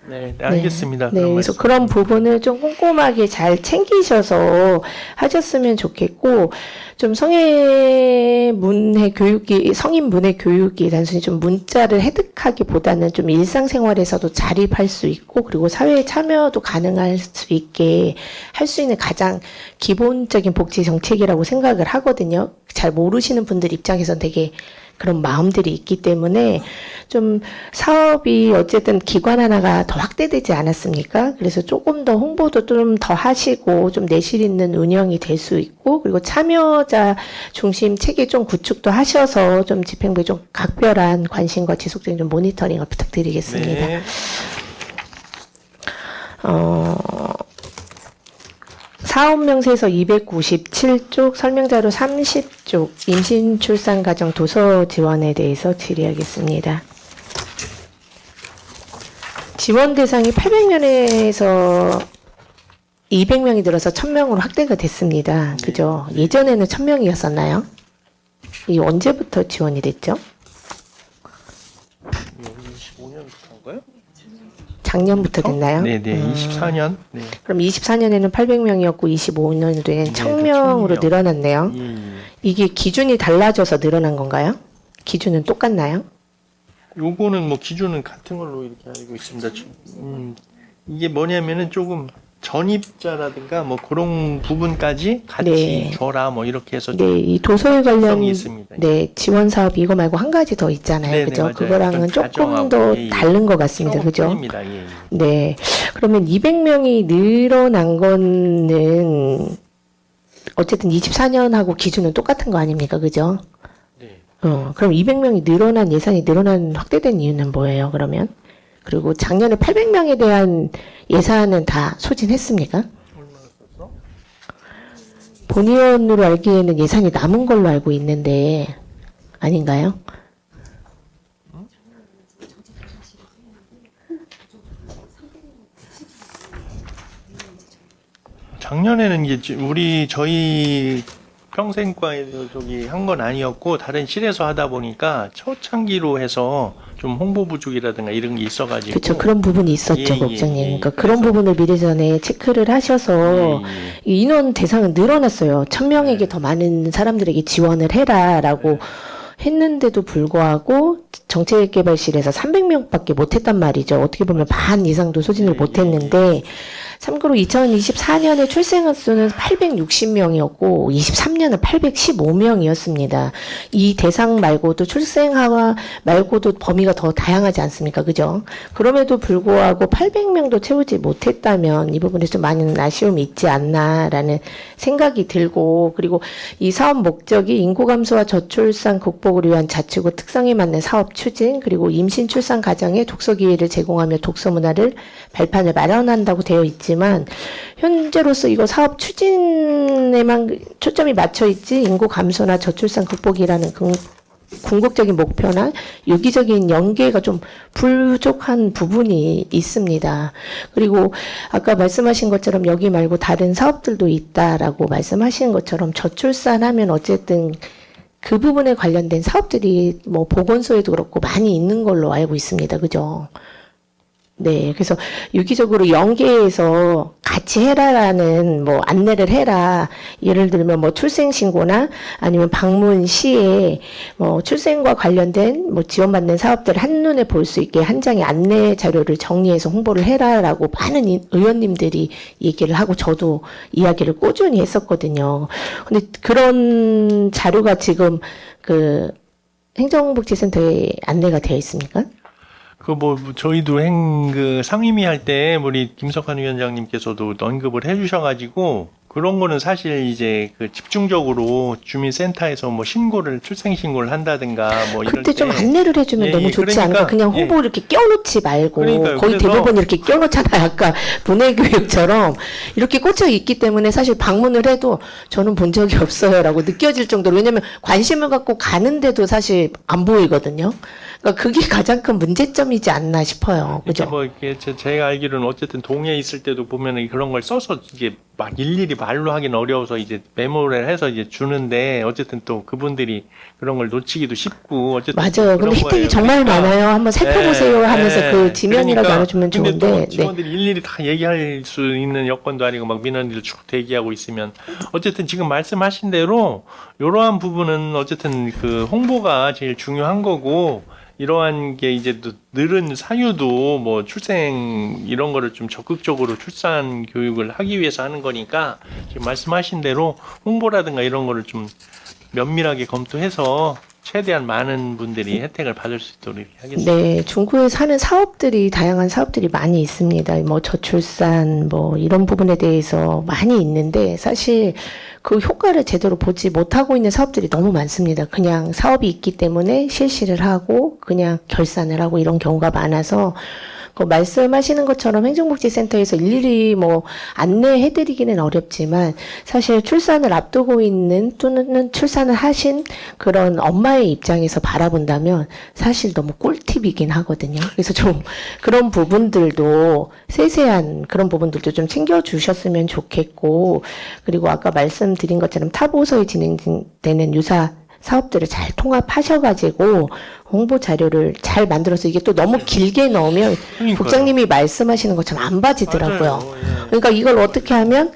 Speaker 7: 네, 알겠습니다.
Speaker 6: 네,
Speaker 7: 그런
Speaker 6: 그래서
Speaker 7: 말씀.
Speaker 6: 그런 부분을 좀 꼼꼼하게 잘 챙기셔서 하셨으면 좋겠고, 좀 성인 문해 교육이 단순히 좀 문자를 해득하기보다는 좀 일상생활에서도 자립할 수 있고, 그리고 사회에 참여도 가능할 수 있게 할 수 있는 가장 기본적인 복지 정책이라고 생각을 하거든요. 잘 모르시는 분들 입장에서는 되게 그런 마음들이 있기 때문에 좀 사업이 어쨌든 기관 하나가 더 확대되지 않았습니까? 그래서 조금 더 홍보도 좀 더 하시고 좀 내실 있는 운영이 될 수 있고 그리고 참여자 중심 체계 좀 구축도 하셔서 좀 집행부에 좀 각별한 관심과 지속적인 좀 모니터링을 부탁드리겠습니다.
Speaker 7: 네.
Speaker 6: 사업명세서 297쪽, 설명자료 30쪽, 임신, 출산, 가정, 도서 지원에 대해서 질의하겠습니다. 지원 대상이 800명에서 200명이 들어서 1000명으로 확대가 됐습니다. 그죠? 예전에는 1000명이었었나요? 이 언제부터 지원이 됐죠?
Speaker 7: 25년부터인가요?
Speaker 6: 작년부터 됐나요?
Speaker 7: 네, 네. 24년. 네.
Speaker 6: 그럼 24년에는 800명이었고 25년도에는 1000명으로
Speaker 7: 1000명.
Speaker 6: 늘어났네요.
Speaker 7: 예, 예.
Speaker 6: 이게 기준이 달라져서 늘어난 건가요? 기준은 똑같나요?
Speaker 7: 요거는 뭐 기준은 같은 걸로 이렇게 알고 있습니다. 이게 뭐냐면은 조금 전입자라든가 뭐 그런 부분까지 같이
Speaker 6: 네.
Speaker 7: 줘라 뭐 이렇게 해서
Speaker 6: 네, 이 도서에 관련
Speaker 7: 특성이 있습니다.
Speaker 6: 네, 지원 사업 이거 말고 한 가지 더 있잖아요.
Speaker 7: 네, 네,
Speaker 6: 그죠?
Speaker 7: 맞아요.
Speaker 6: 그거랑은
Speaker 7: 좀
Speaker 6: 조금
Speaker 7: 가정하고,
Speaker 6: 더
Speaker 7: 예, 예.
Speaker 6: 다른 것 같습니다.
Speaker 7: 조금
Speaker 6: 그죠?
Speaker 7: 틀립니다. 예, 예.
Speaker 6: 네. 그러면 200명이 늘어난 거는 어쨌든 24년하고 기준은 똑같은 거 아닙니까? 그죠?
Speaker 7: 네.
Speaker 6: 그럼 200명이 늘어난 예산이 늘어난 확대된 이유는 뭐예요, 그러면? 그리고 작년에 800명에 대한 예산은 다 소진했습니까? 본의원으로 알기에는 예산이 남은 걸로 알고 있는데, 아닌가요?
Speaker 7: 작년에는 이제 저희 평생과에서 한 건 아니었고 다른 실에서 하다 보니까 초창기로 해서 좀 홍보 부족이라든가 이런 게 있어가지고
Speaker 6: 그렇죠. 그런 부분이 있었죠,
Speaker 7: 예, 예,
Speaker 6: 국장님.
Speaker 7: 예.
Speaker 6: 그러니까 그런 부분을 미리 전에 체크를 하셔서
Speaker 7: 예,
Speaker 6: 이 인원 대상은 늘어났어요. 1000명에게 더 많은 사람들에게 지원을 해라라고 했는데도 불구하고 정책개발실에서 300명밖에 못했단 말이죠. 어떻게 보면 반 이상도 소진을 못했는데 참고로 2024년에 출생아 수는 860명이었고 23년은 815명이었습니다. 이 대상 말고도 출생아 말고도 범위가 더 다양하지 않습니까? 그죠? 그럼에도 불구하고 800명도 채우지 못했다면 이 부분에 좀 많은 아쉬움이 있지 않나라는 생각이 들고 그리고 이 사업 목적이 인구 감소와 저출산 극복을 위한 자치구 특성에 맞는 사업 추진 그리고 임신 출산 가정에 독서 기회를 제공하며 독서 문화를 발판을 마련한다고 되어 있지만 현재로서 이거 사업 추진에만 초점이 맞춰 있지 인구 감소나 저출산 극복이라는 궁극적인 목표나 유기적인 연계가 좀 부족한 부분이 있습니다. 그리고 아까 말씀하신 것처럼 여기 말고 다른 사업들도 있다라고 말씀하신 것처럼 저출산하면 어쨌든 그 부분에 관련된 사업들이 뭐 보건소에도 그렇고 많이 있는 걸로 알고 있습니다. 그죠? 네, 그래서 유기적으로 연계해서 같이 해라라는 뭐 안내를 해라. 예를 들면 뭐 출생신고나 아니면 방문 시에 뭐 출생과 관련된 뭐 지원받는 사업들을 한눈에 볼 수 있게 한 장의 안내 자료를 정리해서 홍보를 해라라고 많은 의원님들이 얘기를 하고 저도 이야기를 꾸준히 했었거든요. 근데 그런 자료가 지금 그 행정복지센터에 안내가 되어 있습니까?
Speaker 7: 그 뭐 저희도 그 상임위 할 때 우리 김석환 위원장님께서도 언급을 해주셔가지고 그런 거는 사실 이제 그 집중적으로 주민센터에서 뭐 출생 신고를 한다든가 뭐 이럴
Speaker 6: 그때
Speaker 7: 때
Speaker 6: 좀 안내를 해주면
Speaker 7: 예,
Speaker 6: 너무
Speaker 7: 예,
Speaker 6: 좋지
Speaker 7: 그러니까,
Speaker 6: 않을까? 그냥
Speaker 7: 예.
Speaker 6: 홍보를 이렇게 껴놓지 말고
Speaker 7: 그러니까요.
Speaker 6: 거의
Speaker 7: 그래서-
Speaker 6: 대부분 이렇게 껴놓잖아요. 아까 분해교육처럼 이렇게 꽂혀 있기 때문에 사실 방문을 해도 저는 본 적이 없어요라고 느껴질 정도로 왜냐하면 관심을 갖고 가는데도 사실 안 보이거든요. 그러니까 그게 가장 큰 문제점이지 않나 싶어요.
Speaker 7: 이렇게
Speaker 6: 그죠?
Speaker 7: 뭐 이렇게 제가 알기로는 어쨌든 동해에 있을 때도 보면은 그런 걸 써서 이게 막 일일이 말로 하기는 어려워서 이제 메모를 해서 이제 주는데 어쨌든 또 그분들이 그런 걸 놓치기도 쉽고 어쨌든
Speaker 6: 맞아요.
Speaker 7: 그런
Speaker 6: 근데 혜택이
Speaker 7: 거예요.
Speaker 6: 정말
Speaker 7: 그러니까
Speaker 6: 많아요. 한번 살펴보세요 하면서 그 지면이라도
Speaker 7: 그러니까
Speaker 6: 나눠주면
Speaker 7: 근데
Speaker 6: 좋은데.
Speaker 7: 또
Speaker 6: 네.
Speaker 7: 직원들이 일일이 다 얘기할 수 있는 여건도 아니고 막 민원들 쭉 대기하고 있으면 어쨌든 지금 말씀하신 대로 이러한 부분은 어쨌든 그 홍보가 제일 중요한 거고 이러한 게 이제 또 늘은 사유도 뭐 출생 이런 거를 좀 적극적으로 출산 교육을 하기 위해서 하는 거니까 지금 말씀하신 대로 홍보라든가 이런 거를 좀 면밀하게 검토해서 최대한 많은 분들이 혜택을 받을 수 있도록 이렇게 하겠습니다.
Speaker 6: 네, 중구에 사는 사업들이 다양한 사업들이 많이 있습니다. 뭐 저출산 뭐 이런 부분에 대해서 많이 있는데 사실 그 효과를 제대로 보지 못하고 있는 사업들이 너무 많습니다. 그냥 사업이 있기 때문에 실시를 하고 그냥 결산을 하고 이런 경우가 많아서 그 말씀하시는 것처럼 행정복지센터에서 일일이 뭐 안내해드리기는 어렵지만 사실 출산을 앞두고 있는 또는 출산을 하신 그런 엄마의 입장에서 바라본다면 사실 너무 꿀팁이긴 하거든요. 그래서 좀 그런 부분들도 세세한 그런 부분들도 좀 챙겨주셨으면 좋겠고 그리고 아까 말씀드린 것처럼 타보서에 진행되는 유사 사업들을 잘 통합하셔가지고 홍보 자료를 잘 만들어서 이게 또 너무 길게 넣으면
Speaker 7: 그러니까요.
Speaker 6: 국장님이 말씀하시는 것처럼 안 봐지더라고요.
Speaker 7: 맞아요. 예.
Speaker 6: 그러니까 이걸 어떻게 하면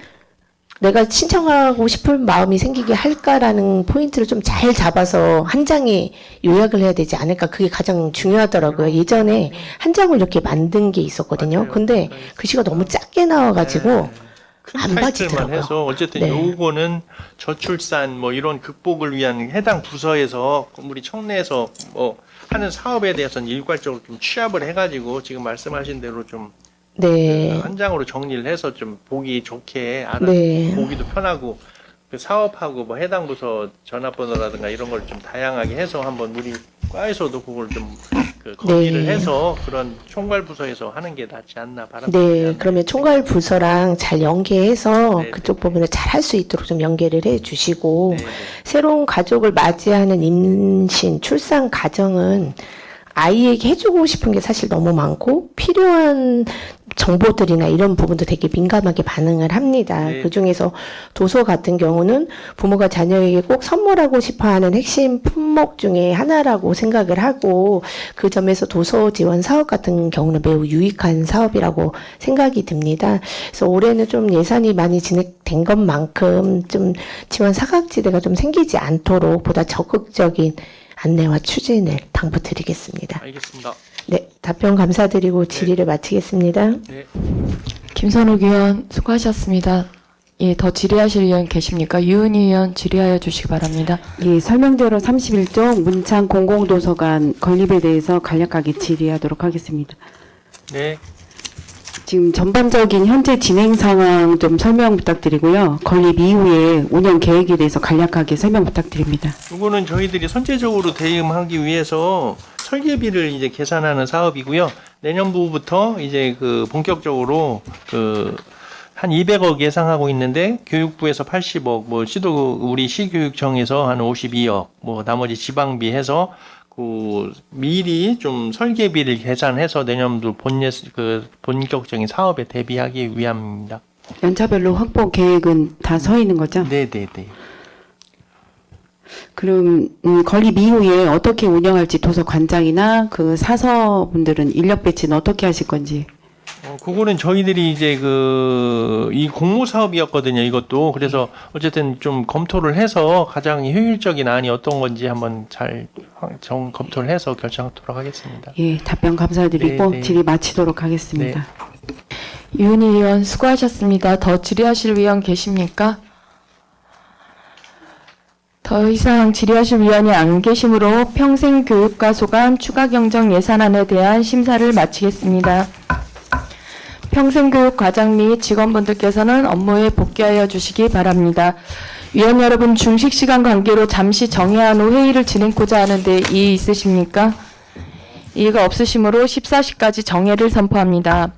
Speaker 6: 내가 신청하고 싶은 마음이 생기게 할까라는 포인트를 좀 잘 잡아서 한 장에 요약을 해야 되지 않을까. 그게 가장 중요하더라고요. 예전에 한 장을 이렇게 만든 게 있었거든요.
Speaker 7: 맞아요.
Speaker 6: 근데 글씨가 너무 작게 나와가지고
Speaker 7: 큰
Speaker 6: 안
Speaker 7: 타이틀만
Speaker 6: 빠지더라고요.
Speaker 7: 해서 어쨌든
Speaker 6: 네.
Speaker 7: 요거는 저출산 뭐 이런 극복을 위한 해당 부서에서 우리 청내에서 뭐 하는 사업에 대해서는 일괄적으로 좀 취합을 해가지고 지금 말씀하신 대로 좀
Speaker 6: 네.
Speaker 7: 한 장으로 정리를 해서 좀 보기 좋게 알아
Speaker 6: 네.
Speaker 7: 보기도 편하고 그 사업하고 뭐 해당 부서 전화번호라든가 이런 걸 좀 다양하게 해서 한번 우리 과에서도 그걸 좀 그 건의를
Speaker 6: 네.
Speaker 7: 해서 그런 총괄 부서에서 하는 게 낫지 않나 바랍니다.
Speaker 6: 네, 그러면 총괄 부서랑 잘 연계해서
Speaker 7: 네,
Speaker 6: 그쪽 부분을 잘 할 수 있도록 좀 연계를 해 주시고
Speaker 7: 네, 네.
Speaker 6: 새로운 가족을 맞이하는 임신, 출산 가정은 아이에게 해주고 싶은 게 사실 너무 많고 필요한 정보들이나 이런 부분도 되게 민감하게 반응을 합니다.
Speaker 7: 네.
Speaker 6: 그중에서 도서 같은 경우는 부모가 자녀에게 꼭 선물하고 싶어하는 핵심 품목 중에 하나라고 생각을 하고 그 점에서 도서 지원 사업 같은 경우는 매우 유익한 사업이라고 생각이 듭니다. 그래서 올해는 좀 예산이 많이 진행된 것만큼 좀 지원 사각지대가 좀 생기지 않도록 보다 적극적인 안내와 추진을 당부드리겠습니다.
Speaker 7: 알겠습니다.
Speaker 6: 네, 답변 감사드리고 질의를 마치겠습니다.
Speaker 7: 네.
Speaker 1: 김선욱 의원 수고하셨습니다. 예, 더 질의하실 의원 계십니까? 유은희 의원 질의하여 주시기 바랍니다.
Speaker 9: 예, 설명대로 31조 문창 공공도서관 건립에 대해서 간략하게 질의하도록 하겠습니다.
Speaker 7: 네.
Speaker 9: 지금 전반적인 현재 진행 상황 좀 설명 부탁드리고요. 건립 이후에 운영 계획에 대해서 간략하게 설명 부탁드립니다.
Speaker 7: 이거는 저희들이 선제적으로 대응하기 위해서 설계비를 이제 계산하는 사업이고요. 내년부부터 이제 그 본격적으로 그 한 200억 예상하고 있는데 교육부에서 80억, 뭐 우리 시교육청에서 한 52억, 뭐 나머지 지방비 해서 그 미리 좀 설계비를 계산해서 내년도 본격적인 사업에 대비하기 위함입니다.
Speaker 9: 연차별로 확보 계획은 다 서 있는 거죠?
Speaker 7: 네네네.
Speaker 9: 그럼 건립 이후에 어떻게 운영할지 도서관장이나 그 사서분들은 인력 배치는 어떻게 하실 건지.
Speaker 7: 그거는 저희들이 이제 이 공모 사업이었거든요. 이것도 그래서 어쨌든 좀 검토를 해서 가장 효율적인 안이 어떤 건지 한번 잘 검토를 해서 결정하도록 하겠습니다.
Speaker 9: 예, 답변 감사드리고
Speaker 7: 네, 네.
Speaker 9: 질의 마치도록 하겠습니다.
Speaker 1: 유은희 의원 수고하셨습니다. 더 질의하실 의원 계십니까? 더 이상 질의하실 위원이 안 계시므로 평생교육과 소관 추가 경정 예산안에 대한 심사를 마치겠습니다. 평생교육 과장 및 직원분들께서는 업무에 복귀하여 주시기 바랍니다. 위원 여러분, 중식 시간 관계로 잠시 정회한 후 회의를 진행코자 하는데 이의 있으십니까? 이의가 없으시므로 14시까지 정회를 선포합니다.